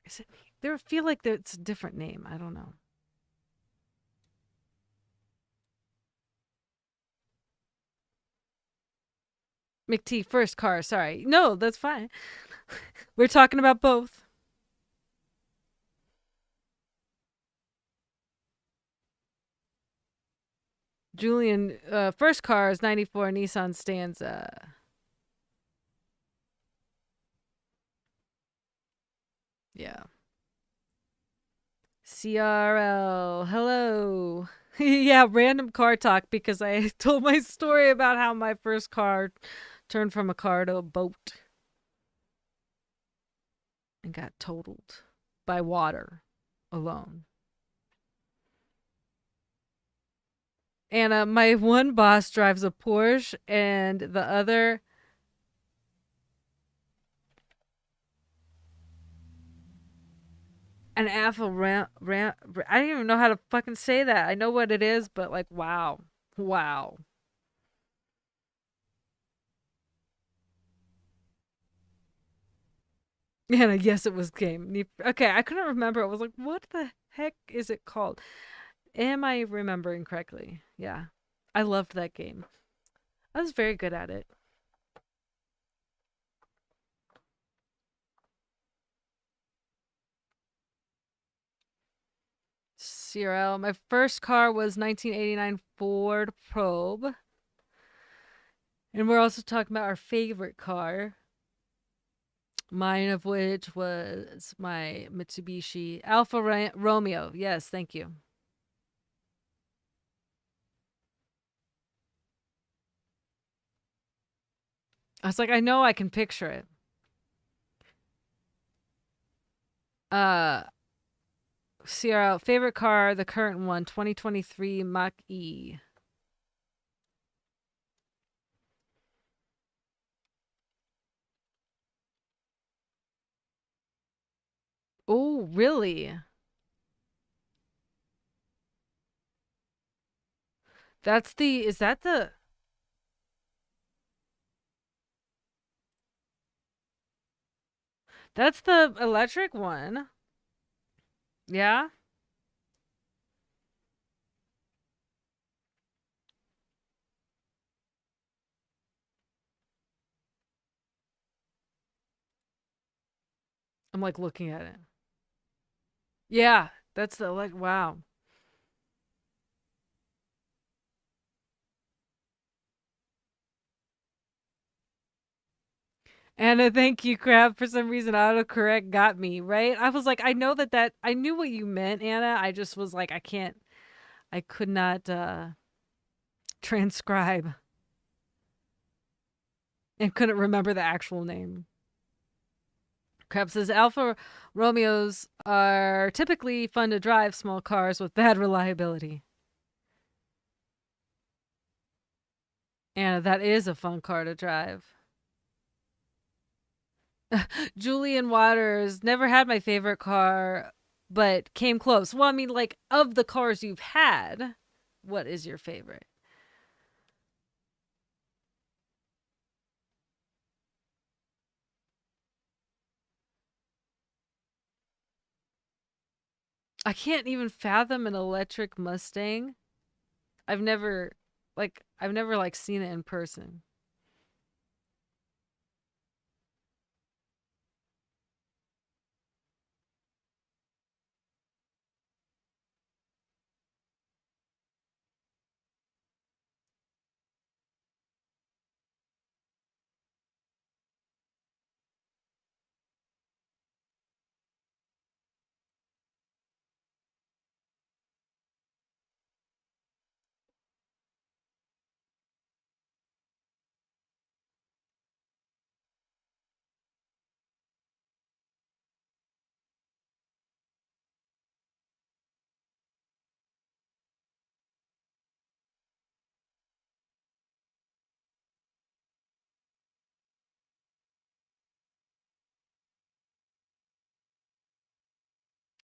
Is it? There feel like it's a different name. I don't know. McT first car. Sorry. No, that's fine. We're talking about both. Julian, first car is 94 Nissan Stanza. Yeah. CRL. Hello. Yeah, random car talk because I told my story about how my first car turned from a car to a boat and got totaled by water alone. And my one boss drives a Porsche, and the other an Alpha I don't even know how to fucking say that. I know what it is, but like, wow, wow. And I guess it was game. Okay, I couldn't remember. I was like, what the heck is it called? Am I remembering correctly? Yeah, I loved that game. I was very good at it. CRL. My first car was 1989 Ford Probe. And we're also talking about our favorite car. Mine of which was my Mitsubishi Alfa Romeo. Yes, thank you. I was like, I know I can picture it. Uh, CRL favorite car, the current one, 2023 Mach E. Oh, really? That's the is that the That's the electric one. Yeah? I'm like looking at it. Yeah, that's the like wow. Anna, thank you, crap. For some reason, autocorrect got me, right? I was like, I know that I knew what you meant, Anna. I just was like, I could not transcribe and couldn't remember the actual name. Crab says Alfa Romeos are typically fun to drive, small cars with bad reliability. Anna, that is a fun car to drive. Julian Waters never had my favorite car, but came close. Well, I mean, like, of the cars you've had, what is your favorite? I can't even fathom an electric Mustang. I've never I've never like seen it in person.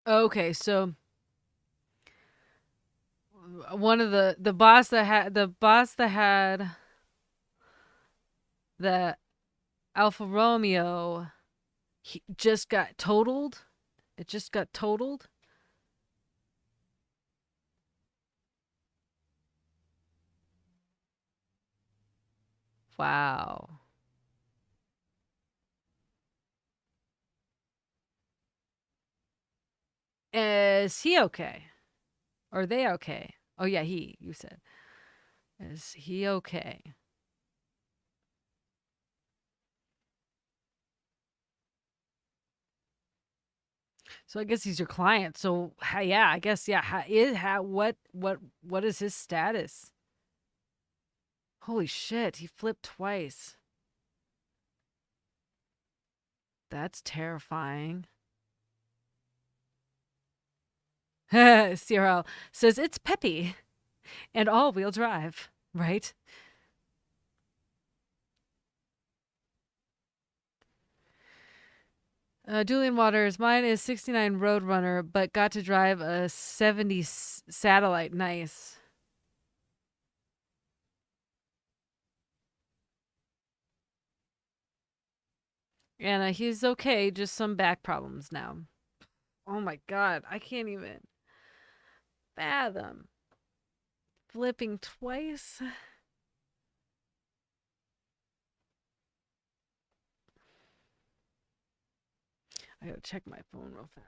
Okay, so one of the boss that had the Alfa Romeo, he just got totaled. It just got totaled. Wow. Is he okay? Are they okay? Oh yeah, you said. Is he okay? So I guess he's your client. So yeah, I guess yeah. What is his status? Holy shit, he flipped twice. That's terrifying. Cyril says it's peppy and all-wheel drive, right? Julian Waters, mine is 69 Roadrunner, but got to drive a 70 Satellite. Nice. And he's okay, just some back problems now. Oh my god, I can't even fathom flipping twice. I gotta check my phone real fast.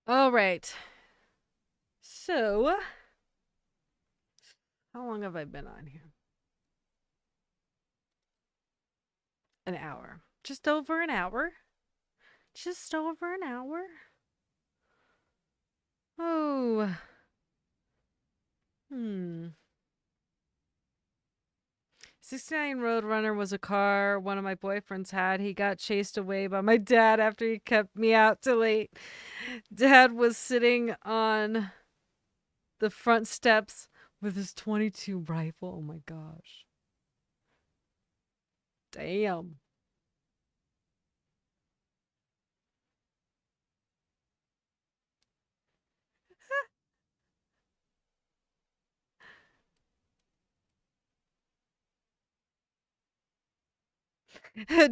All right. So, how long have I been on here? An hour. Just over an hour. Just over an hour. Oh. Hmm. 69 Roadrunner was a car one of my boyfriends had. He got chased away by my dad after he kept me out till late. Dad was sitting on the front steps with his 22 rifle. Oh my gosh. Damn.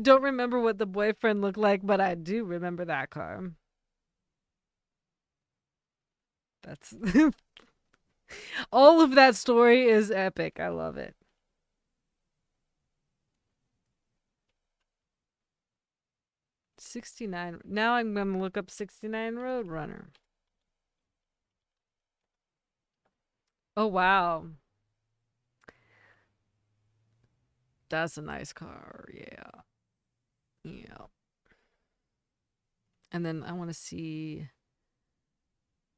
Don't remember what the boyfriend looked like, but I do remember that car. That's all of that story is epic. I love it. 69. Now I'm going to look up 69 Roadrunner. Oh, wow. That's a nice car. Yeah. Yeah. And then I want to see.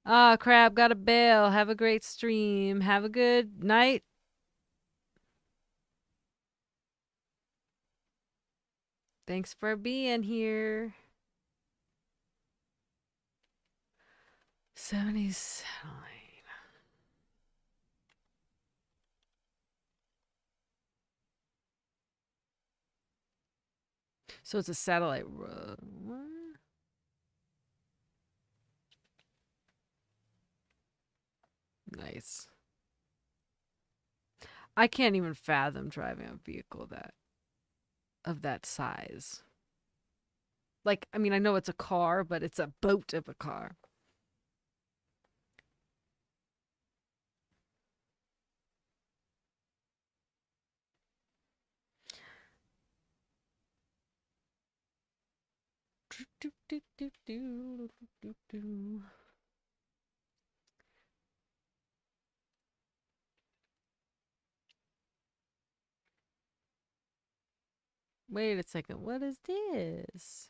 Ah, crap. Got a bail. Have a great stream. Have a good night. Thanks for being here. 70s. So it's a satellite. Nice. I can't even fathom driving a vehicle that size. Like, I mean, I know it's a car, but it's a boat of a car. Wait a second. What is this?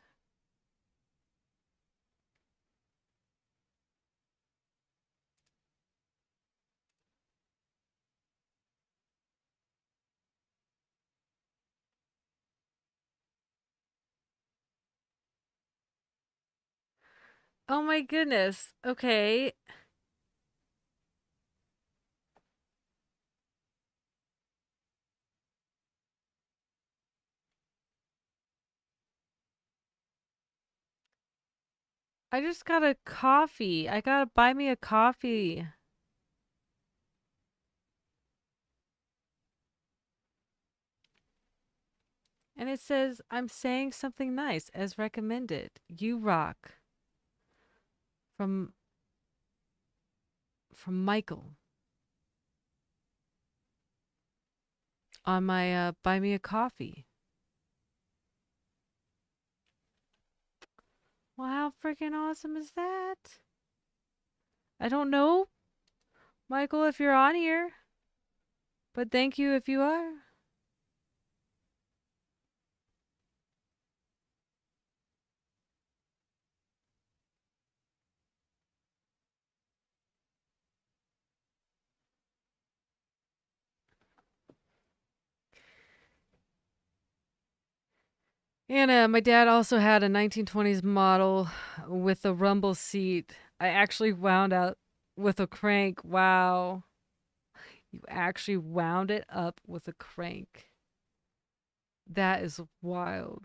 Oh my goodness. Okay. I just got a coffee. I gotta buy me a coffee. And it says, I'm saying something nice as recommended. You rock. From from Michael on my Buy Me a Coffee. Well, how freaking awesome is that? I don't know, Michael, if you're on here, but thank you if you are. And my dad also had a 1920s model with a rumble seat. I actually wound out with a crank. Wow. You actually wound it up with a crank. That is wild.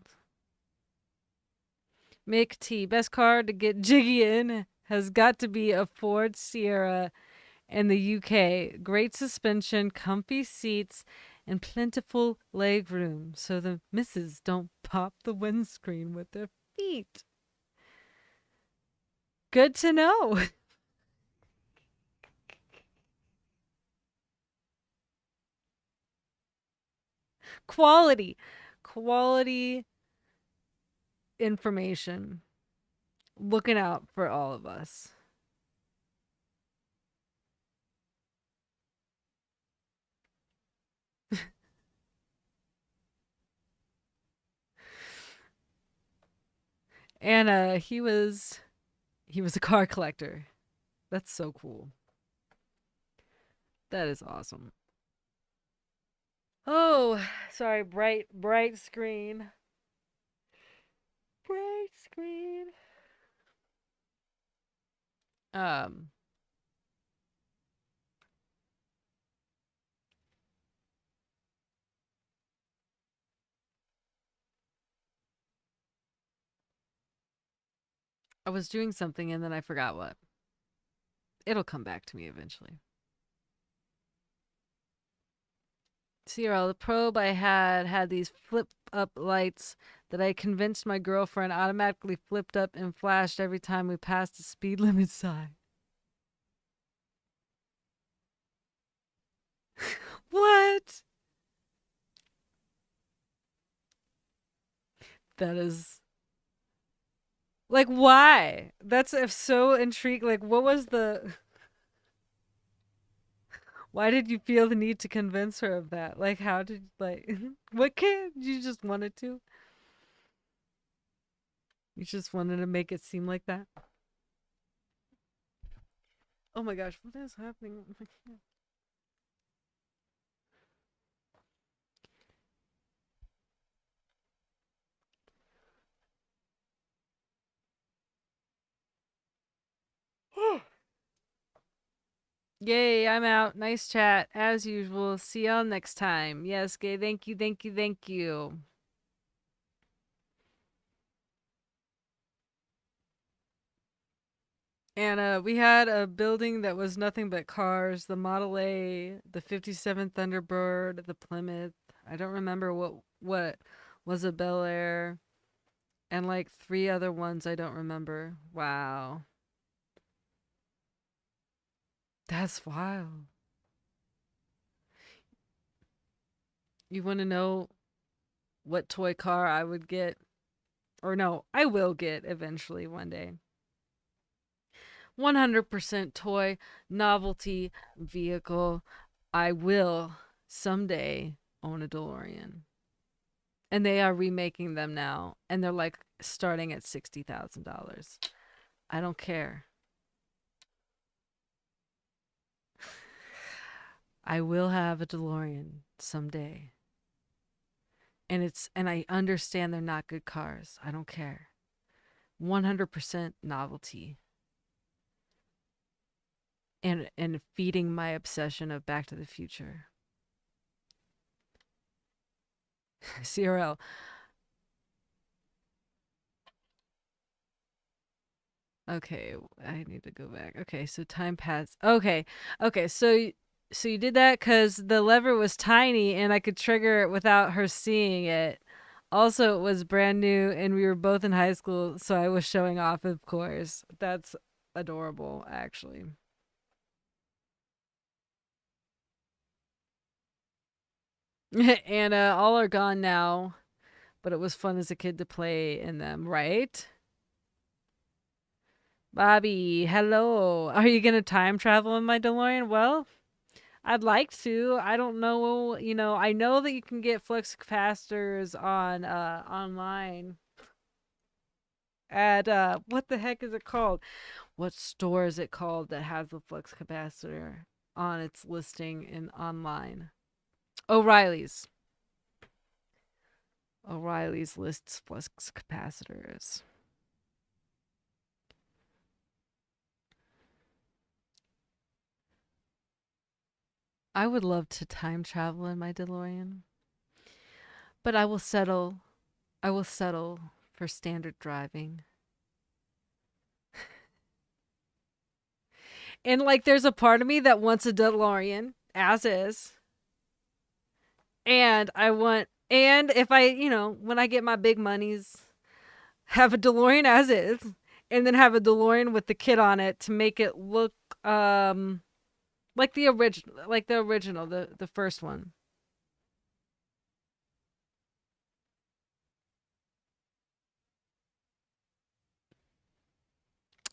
Mick T, best car to get jiggy in has got to be a Ford Sierra in the UK. Great suspension, comfy seats, and plentiful leg room so the missus don't pop the windscreen with their feet. Good to know. Quality. Quality information. Looking out for all of us. And he was a car collector. That's so cool. That is awesome. Oh, sorry, bright screen. Bright screen. Um I was doing something and then I forgot what. It'll come back to me eventually. Sierra, the probe I had these flip up lights that I convinced my girlfriend automatically flipped up and flashed every time we passed the speed limit sign. What? That is like why? That's so intrigued. Like what was the why did you feel the need to convince her of that? Like how did like what kid you just wanted to? You just wanted to make it seem like that? Oh my gosh, what is happening? Yay, I'm out. Nice chat as usual. See y'all next time. Yes, gay. Thank you, thank you, thank you. And we had a building that was nothing but cars. The Model A, the '57 Thunderbird, the Plymouth. I don't remember what was a Bel Air, and like three other ones I don't remember. Wow, that's wild. You want to know what toy car I would get? Or no, I will get eventually one day. 100% toy novelty vehicle. I will someday own a DeLorean. And they are remaking them now. And they're like starting at $60,000. I don't care. I will have a DeLorean someday. And I understand they're not good cars. I don't care. 100% novelty. And feeding my obsession of Back to the Future. CRL. Okay, I need to go back. Okay, so time passed. Okay, so you did that because the lever was tiny and I could trigger it without her seeing it. Also, it was brand new and we were both in high school, so I was showing off, of course. That's adorable, actually. And all are gone now, but it was fun as a kid to play in them, right? Bobby, hello. Are you going to time travel in my DeLorean? Well, I'd like to. I don't know, I know that you can get flux capacitors on online at what the heck is it called? What store is it called that has the flux capacitor on its listing in online? O'Reilly's. O'Reilly's lists flux capacitors. I would love to time travel in my DeLorean, but I will settle. I will settle for standard driving. And like there's a part of me that wants a DeLorean as is. And if I, when I get my big monies, have a DeLorean as is, and then have a DeLorean with the kit on it to make it look like the original, the first one.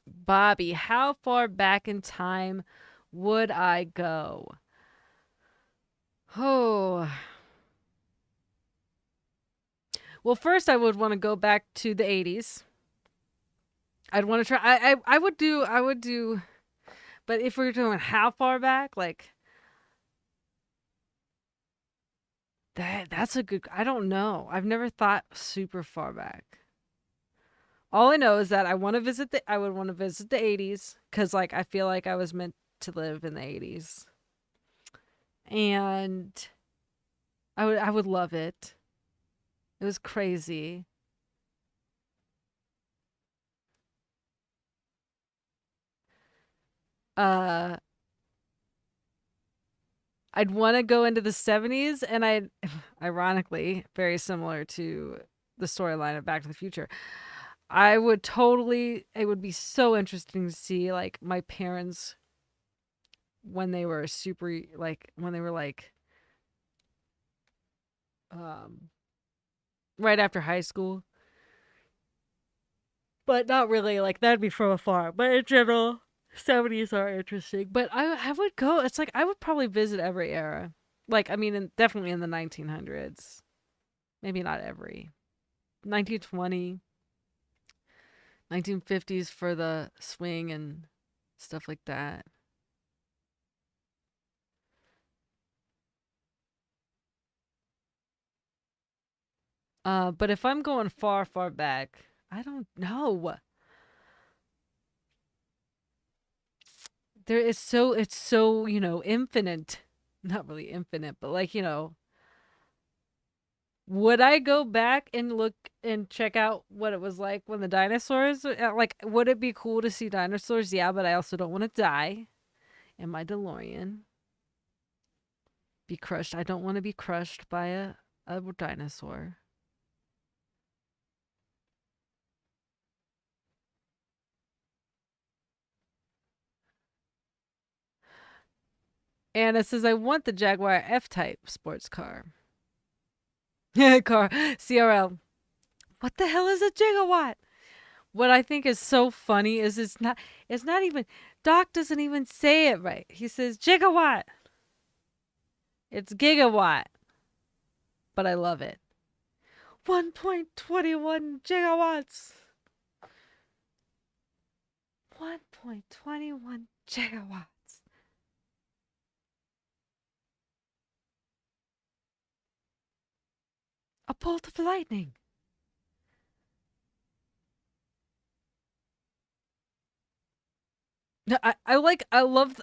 Bobby, how far back in time would I go? Oh, well, first I would want to go back to the 80s. I'd want to try. I would do. I would do. But if we're doing how far back, like that's a good. I don't know. I've never thought super far back. All I know is that I want to visit the. I would want to visit the 80s because like I feel like I was meant to live in the 80s, and I would love it. It was crazy. Uh, I'd want to go into the 70s, and I'd, ironically, very similar to the storyline of Back to the Future. I would totally, it would be so interesting to see, like, my parents when they were when they were um, right after high school. But not really, like, that'd be from afar. But in general, 70s are interesting. But I would go, it's like, I would probably visit every era. Like, I mean, definitely in the 1900s. Maybe not every. 1920, 1950s for the swing and stuff like that. But if I'm going far, far back, I don't know. It's so, infinite. Not really infinite, but like, would I go back and look and check out what it was like when the dinosaurs, like, would it be cool to see dinosaurs? Yeah, but I also don't want to die in my DeLorean. Be crushed. I don't want to be crushed by a dinosaur. Anna says, I want the Jaguar F Type sports car. Car. CRL. What the hell is a gigawatt? What I think is so funny is it's not even Doc doesn't even say it right. He says gigawatt. It's gigawatt. But I love it. 1.21 gigawatts. 1.21 gigawatts. A bolt of lightning. No, I love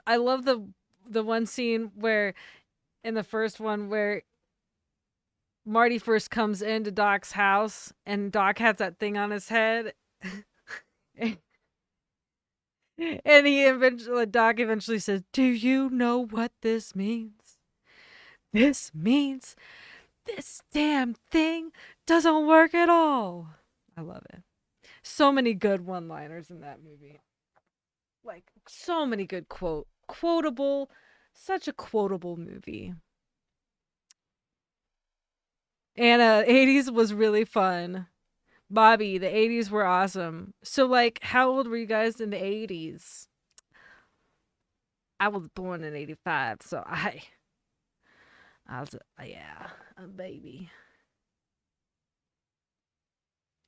the one scene where in the first one where Marty first comes into Doc's house and Doc has that thing on his head. And Doc eventually says, "Do you know what this means? This means this damn thing doesn't work at all." I love it. So many good one-liners in that movie. Like so many good quotable, such a quotable movie. Anna, 80s was really fun. Bobby, the 80s were awesome. So, like, how old were you guys in the 80s? I was born in 85, so I was, yeah, a baby.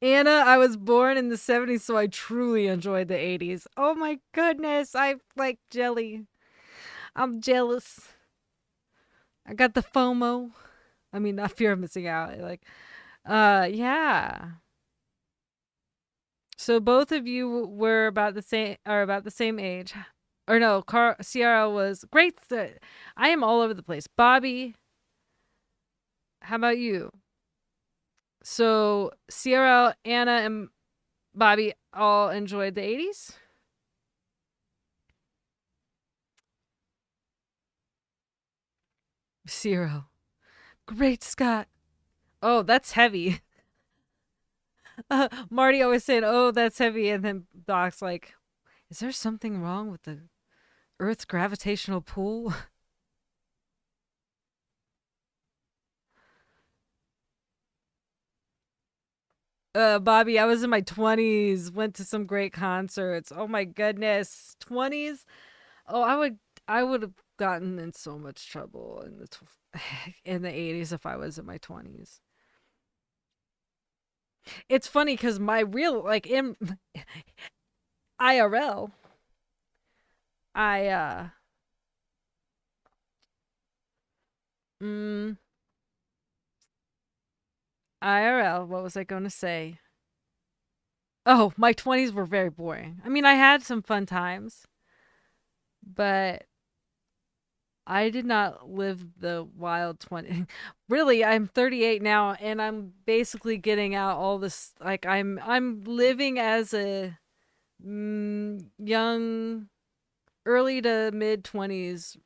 Anna, I was born in the 70s, so I truly enjoyed the 80s. Oh my goodness, I like jelly. I'm jealous. I got the FOMO. I mean, not fear of missing out. Like, yeah. So both of you were about the same, or about the same age, or no? CRL was great. I am all over the place. Bobby, how about you? So CRL, Anna, and Bobby all enjoyed the 80s. Zero. Great Scott. Oh, that's heavy. Marty always saying, "Oh, that's heavy," and then Doc's like, "Is there something wrong with the Earth's gravitational pull?" Bobby, I was in my 20s, went to some great concerts. Oh my goodness, 20s. Oh, I would have gotten in so much trouble in the in the 80s if I was in my 20s. It's funny because my real like in IRL, I mm, IRL. What was I going to say? Oh, my 20s were very boring. I mean, I had some fun times, but I did not live the wild 20. Really, I'm 38 now and I'm basically getting out all this like I'm living as a young early to mid 20s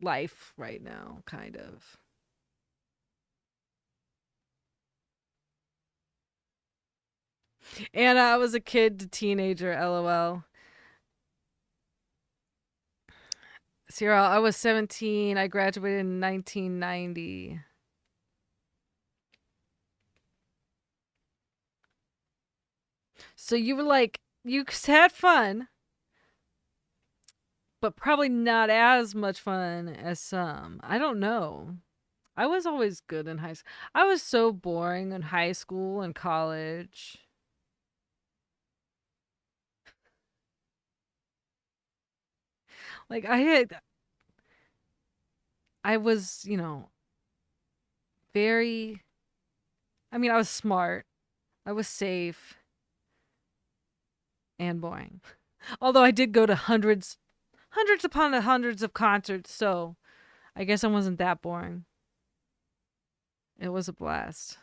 life right now kind of. And I was a kid to teenager, LOL. Cyril, I was 17. I graduated in 1990. So you were like, you had fun, but probably not as much fun as some. I don't know. I was always good in high school. I was so boring in high school and college. Like I was, very, I mean, I was smart. I was safe and boring. Although I did go to hundreds upon the hundreds of concerts, so I guess I wasn't that boring. It was a blast.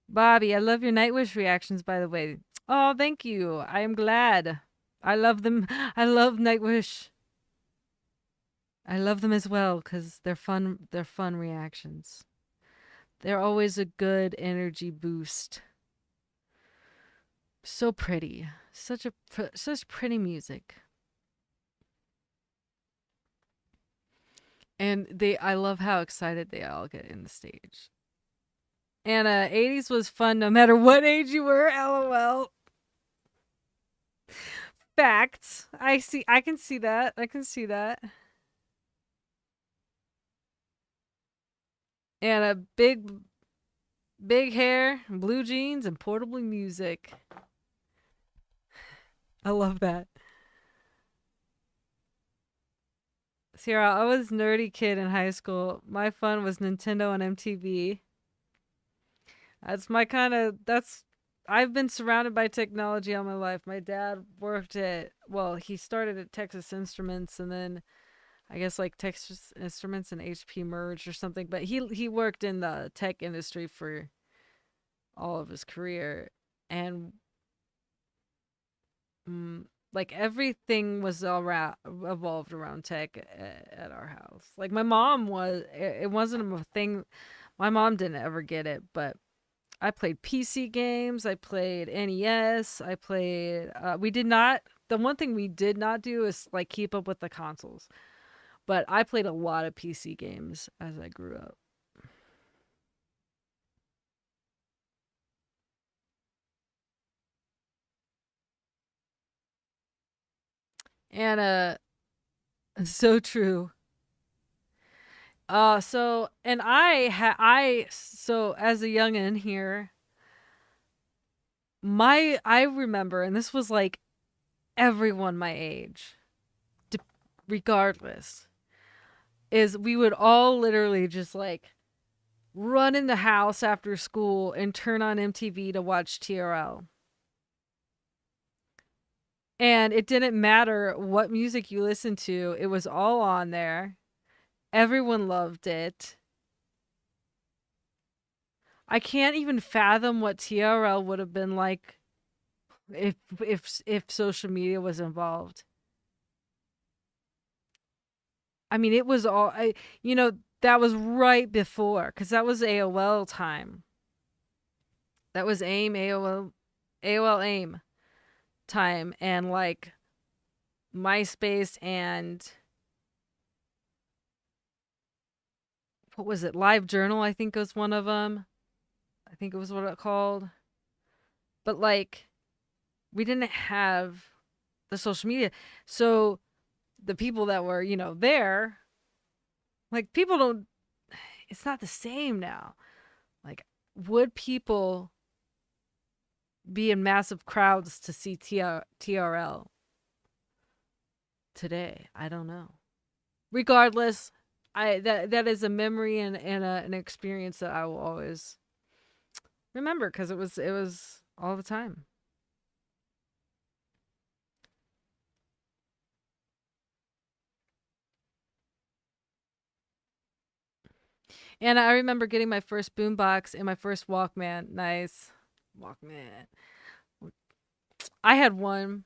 Bobby, I love your Nightwish reactions, by the way. Oh, thank you. I am glad. I love them. I love Nightwish. I love them as well because they're fun. They're fun reactions. They're always a good energy boost. So pretty. Such pretty music. And I love how excited they all get in the stage. And 80s was fun no matter what age you were. LOL. Facts. I can see that. I can see that. And a big hair, blue jeans, and portable music. I love that. Sierra, I was a nerdy kid in high school. My fun was Nintendo and MTV. That's my kind of that's I've been surrounded by technology all my life. My dad worked at well, he started at Texas Instruments and then I guess like Texas Instruments and HP merged or something, but he worked in the tech industry for all of his career and like everything was around evolved around tech at our house. Like my mom was it wasn't a thing. My mom didn't ever get it, but I played PC games, I played NES, I played we did not the one thing we did not do is like keep up with the consoles. But I played a lot of PC games as I grew up. And so true. So and I as a youngin here, I remember, and this was like everyone my age, de- regardless, is we would all literally just like run in the house after school and turn on MTV to watch TRL. And it didn't matter what music you listened to, it was all on there. Everyone loved it. I can't even fathom what TRL would have been like if social media was involved. I mean, it was all that was right before, cuz that was AOL time. That was AOL AIM time, and like MySpace, and what was it? Live Journal, I think was one of them. I think it was what it called. But like we didn't have the social media. So the people that were, there, like people don't it's not the same now. Like, would people be in massive crowds to see TRL today? I don't know. Regardless, that is a memory and an experience that I will always remember, because it was all the time. And I remember getting my first boombox and my first Walkman. Nice Walkman. I had one.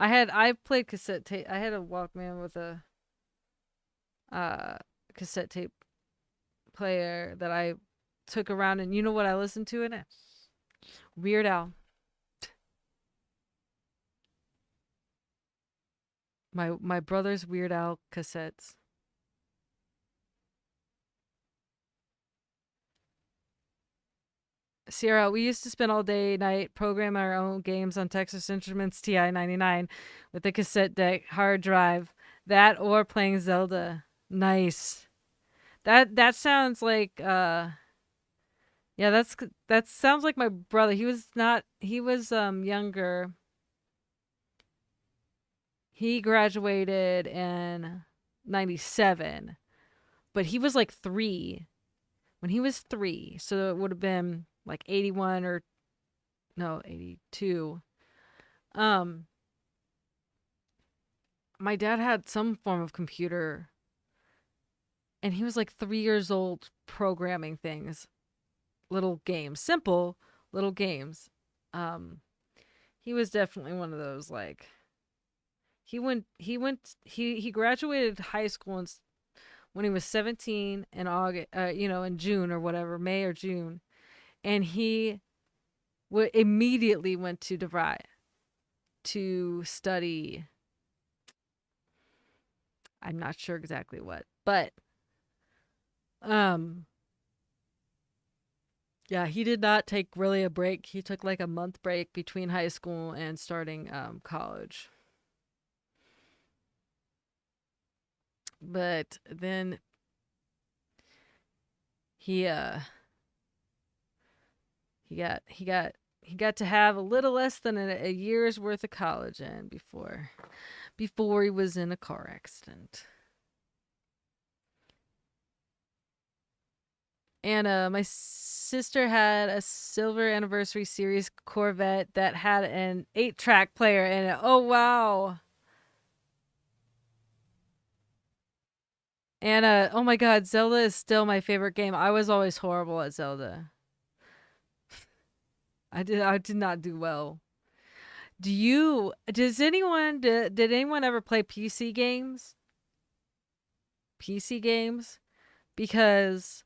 I played cassette tape. I had a Walkman with a uh cassette tape player that I took around, and you know what I listened to in it? Weird Al. My brother's Weird Al cassettes. Sierra, we used to spend all day night programming our own games on Texas Instruments TI 99 with a cassette deck, hard drive. That or playing Zelda. Nice. That sounds like yeah, that sounds like my brother. He was younger. He graduated in 97, but he was like 3 when he was 3. So it would have been like 81 or no, 82. Um my dad had some form of computer, and he was like 3 years old programming things, little games, simple little games. Um he was definitely one of those, like, he graduated high school when he was 17 in August, in June or whatever, May or June, and he immediately went to DeVry to study. I'm not sure exactly what, but um, yeah, he did not take really a break. He took like a month break between high school and starting college. But then he he got to have a little less than a year's worth of college in before he was in a car accident. And my sister had a silver anniversary series Corvette that had an 8-track player in it. Oh wow. And oh my god, Zelda is still my favorite game. I was always horrible at Zelda. I did not do well. Did anyone ever play PC games? PC games? Because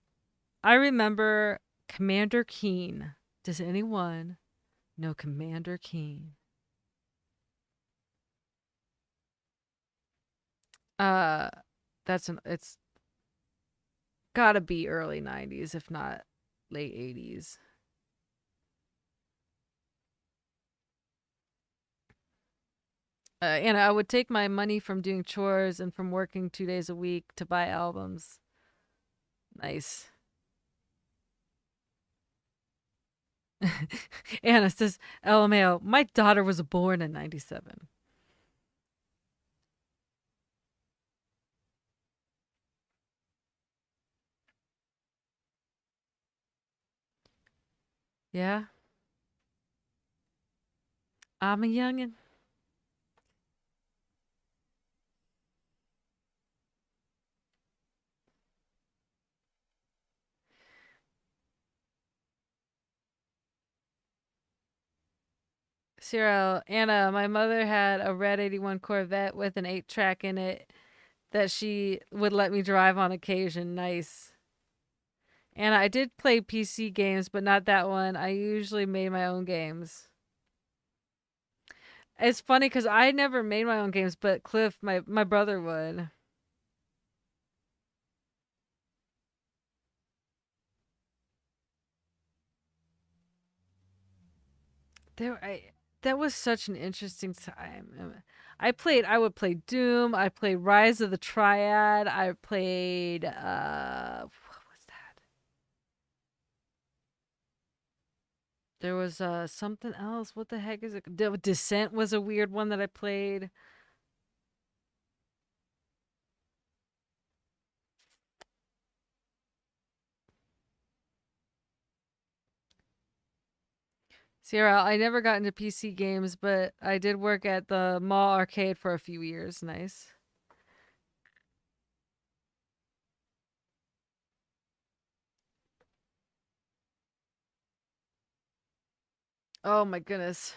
I remember Commander Keen. Does anyone know Commander Keen? Uh it's gotta be early 90s, if not late 80s. And I would take my money from doing chores and from working 2 days a week to buy albums. Nice. Anna says, LMAO, my daughter was born in 97. Yeah, I'm a youngin'. Cyril, Anna, my mother had a red 81 Corvette with an 8-track in it that she would let me drive on occasion. Nice. Anna, I did play PC games, but not that one. I usually made my own games. It's funny because I never made my own games, but Cliff, my brother would. There, that was such an interesting time. I would play Doom. I played Rise of the Triad. I played what was that? There was something else. What the heck is it? Descent was a weird one that I played. Sierra, I never got into PC games, but I did work at the mall arcade for a few years. Nice. Oh my goodness.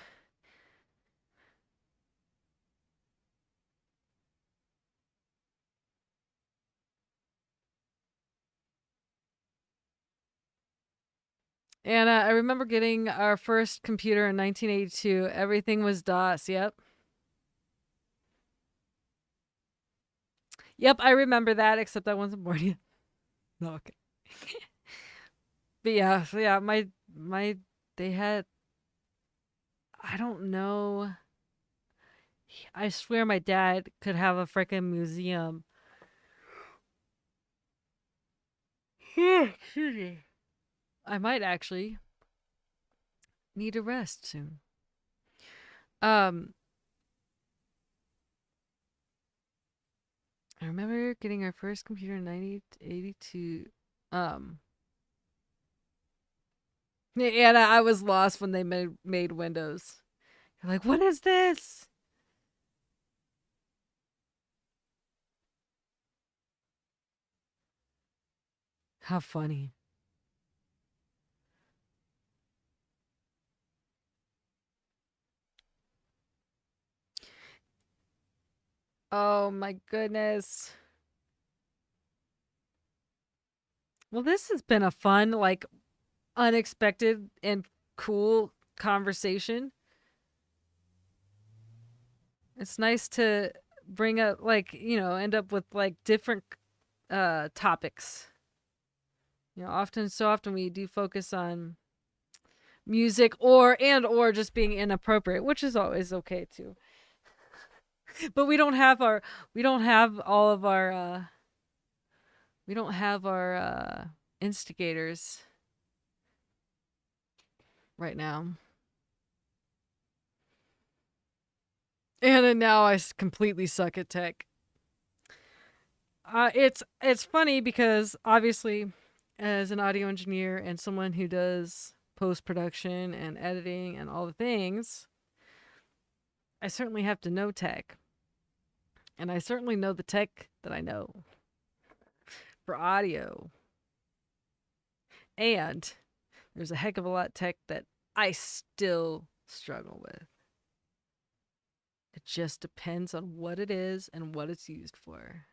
And I remember getting our first computer in 1982. Everything was DOS. Yep. Yep, I remember that, except I wasn't born yet. No, okay. But yeah, so yeah, my they had I don't know. I swear my dad could have a freaking museum. Excuse me. I might actually need a rest soon. Um, I remember getting our first computer in 1982. Um, and I was lost when they made Windows. You're like, what is this? How funny. Oh my goodness. Well, this has been a fun, like, unexpected and cool conversation. It's nice to bring up, like, end up with like different topics. So often we do focus on music or just being inappropriate, which is always okay too. But we don't have all of our we don't have our instigators right now. And then now I completely suck at tech. It's funny because obviously, as an audio engineer and someone who does post production and editing and all the things, I certainly have to know tech, and I certainly know the tech that I know for audio. And there's a heck of a lot of tech that I still struggle with. It just depends on what it is and what it's used for.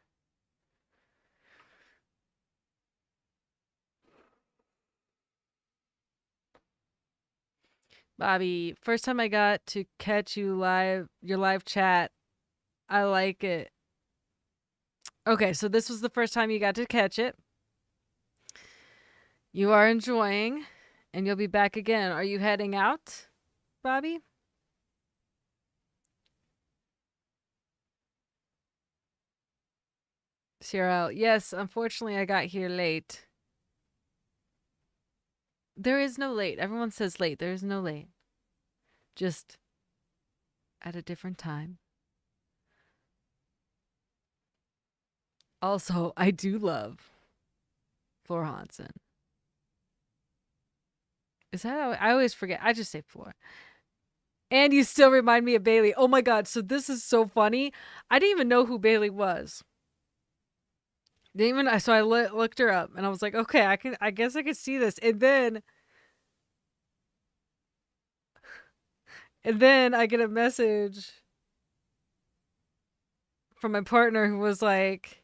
Bobby, first time I got to catch you live, your live chat, I like it. Okay, so this was the first time you got to catch it. You are enjoying, and you'll be back again. Are you heading out, Bobby? Cyril, yes, unfortunately I got here late. There is no late. Everyone says late. There is no late. Just at a different time. Also, I do love Floor Hansen. Is that how I always forget? I just say Floor. And you still remind me of Bailey. Oh my god, so this is so funny. I didn't even know who Bailey was. Didn't even so I looked her up and I was like, okay, I guess I could see this. And then I get a message from my partner who was like,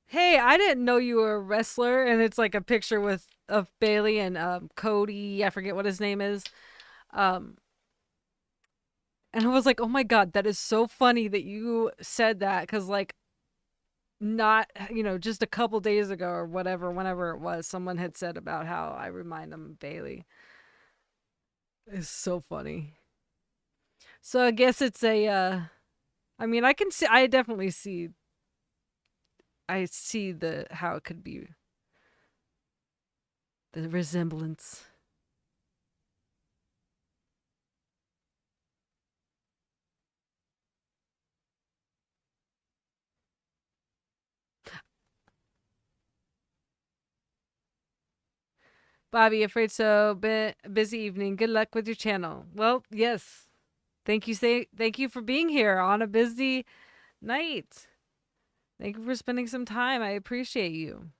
"Hey, I didn't know you were a wrestler." And it's like a picture with of Bailey and Cody, I forget what his name is. Um and I was like, "Oh my god, that is so funny that you said that cuz like not, just a couple days ago or whatever, whenever it was, someone had said about how I remind them of Bailey." It's so funny. So I guess it's a I mean, I definitely see I see the how it could be the resemblance. Bobby, afraid so. Busy evening. Good luck with your channel. Well, yes. Thank you for being here on a busy night. Thank you for spending some time. I appreciate you.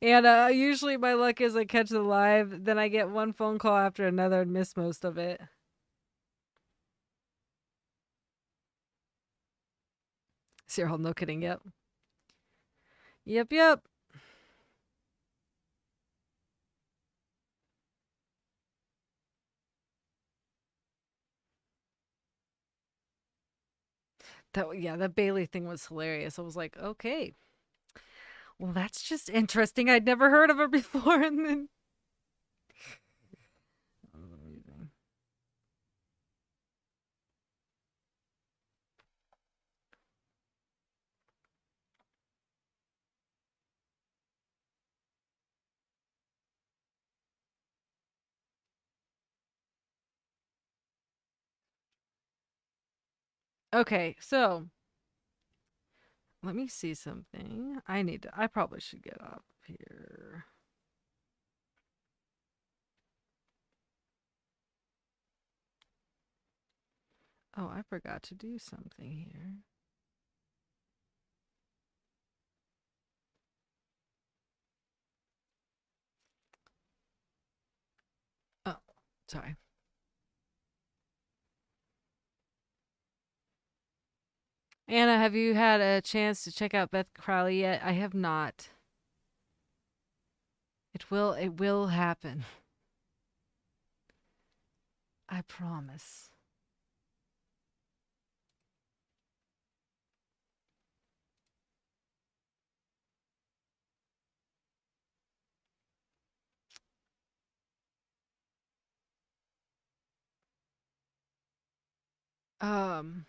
And usually my luck is I catch the live, then I get one phone call after another and miss most of it. Cyril, no kidding. Yep. Yep, yep. That Bailey thing was hilarious. I was like, okay, well, that's just interesting. I'd never heard of her before. And then, okay, so let me see something. I probably should get up here. Oh, I forgot to do something here. Oh, sorry. Anna, have you had a chance to check out Beth Crowley yet? I have not. It will happen. I promise. Um,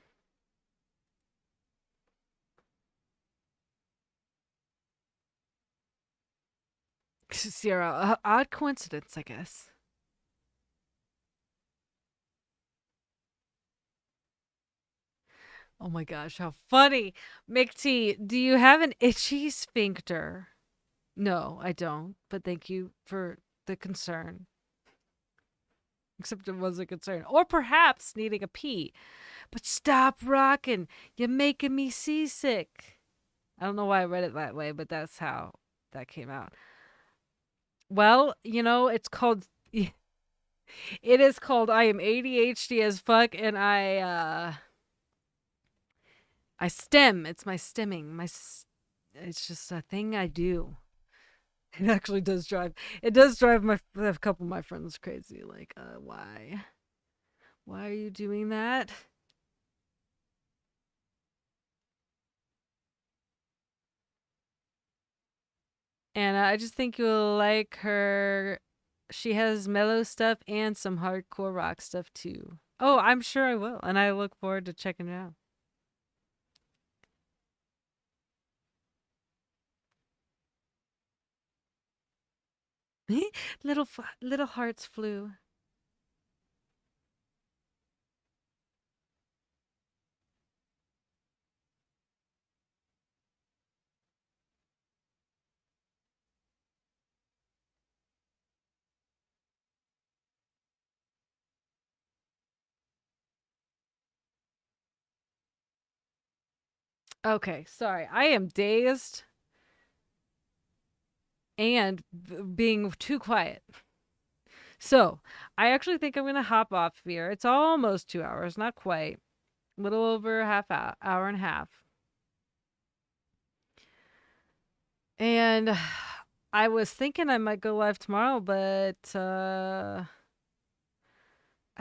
Sierra, odd coincidence, I guess. Oh my gosh, how funny. McT, do you have an itchy sphincter? No, I don't, but thank you for the concern. Except it was a concern. Or perhaps needing a pee. But stop rocking. You're making me seasick. I don't know why I read it that way, but that's how that came out. Well, it's called it is called I am ADHD as fuck and I stem. It's my stemming. It's just a thing I do. It actually does drive a couple of my friends crazy. Like, why? Why are you doing that? And I just think you'll like her she has mellow stuff and some hardcore rock stuff too. Oh, I'm sure I will, and I look forward to checking it out. Little hearts flew. Okay, sorry. I am dazed and being too quiet. So, I actually think I'm going to hop off here. It's almost 2 hours, not quite. A little over hour and a half. And I was thinking I might go live tomorrow, but I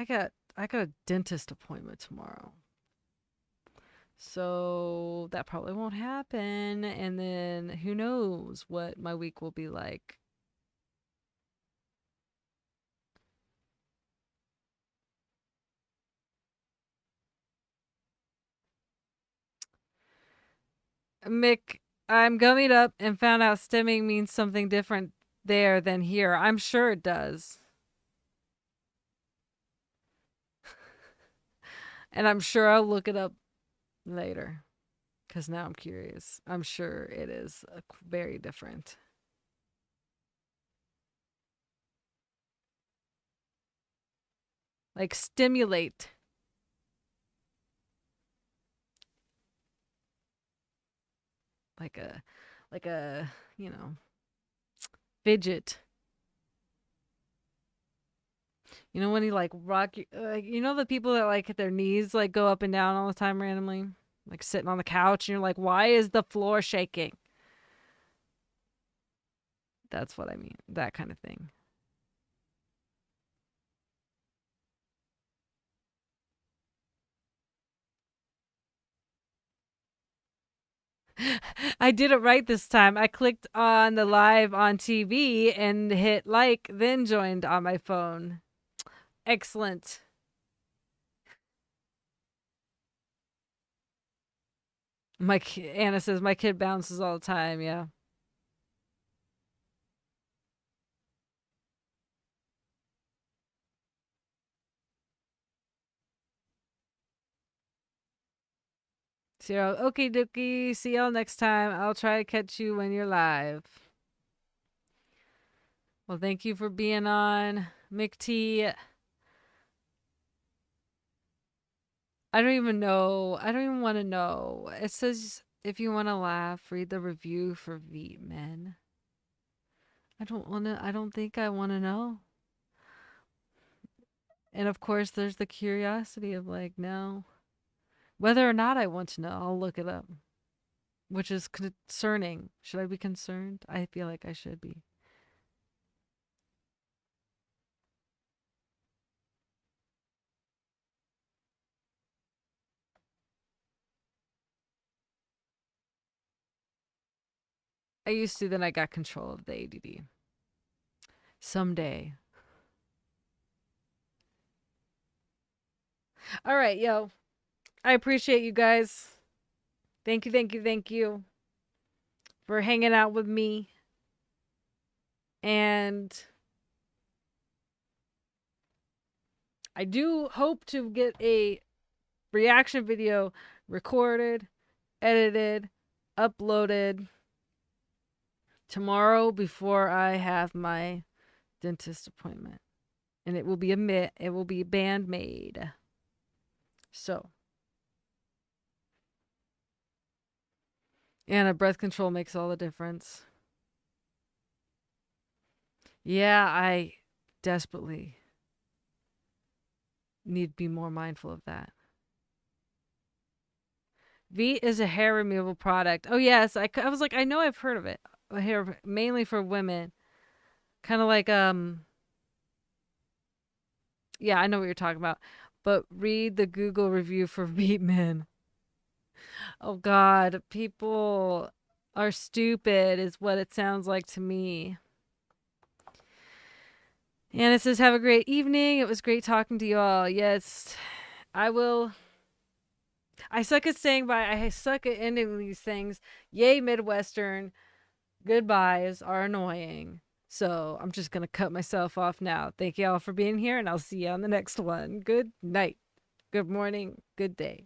got a dentist appointment tomorrow. So that probably won't happen. And then who knows what my week will be like. Mick, I'm gummied up and found out stimming means something different there than here. I'm sure it does. And I'm sure I'll look it up later because now I'm curious. I'm sure it is very different. Like stimulate. Like a, you know, fidget. You know when you like rock, you know the people that like their knees like go up and down all the time randomly, like sitting on the couch, and you're like, why is the floor shaking? That's what I mean. That kind of thing. I did it right this time. I clicked on the live on TV and hit like, then joined on my phone. Excellent. Anna says my kid bounces all the time. Yeah. Zero. Okie dokie. See y'all next time. I'll try to catch you when you're live. Well, thank you for being on, McT. I don't even know. I don't even want to know. It says if you want to laugh, read the review for Veet Men. I don't want to. I don't think I want to know. And of course, there's the curiosity of like, no, whether or not I want to know, I'll look it up, which is concerning. Should I be concerned? I feel like I should be. I used to, then I got control of the ADD. Someday. All right, yo. I appreciate you guys. Thank you, thank you, thank you for hanging out with me. And I do hope to get a reaction video recorded, edited, uploaded tomorrow before I have my dentist appointment. And it will be band made. So, and a breath control makes all the difference. Yeah, I desperately need to be more mindful of that. V is a hair removal product. Oh yes, I was like, I know I've heard of it. A hair mainly for women. Kind of like yeah, I know what you're talking about. But read the Google review for Veetman. Oh God, people are stupid is what it sounds like to me. And it says, have a great evening. It was great talking to you all. Yes, I will. I suck at saying bye. I suck at ending these things. Yay, Midwestern. Goodbyes are annoying. So I'm just going to cut myself off now. Thank you all for being here, and I'll see you on the next one. Good night. Good morning. Good day.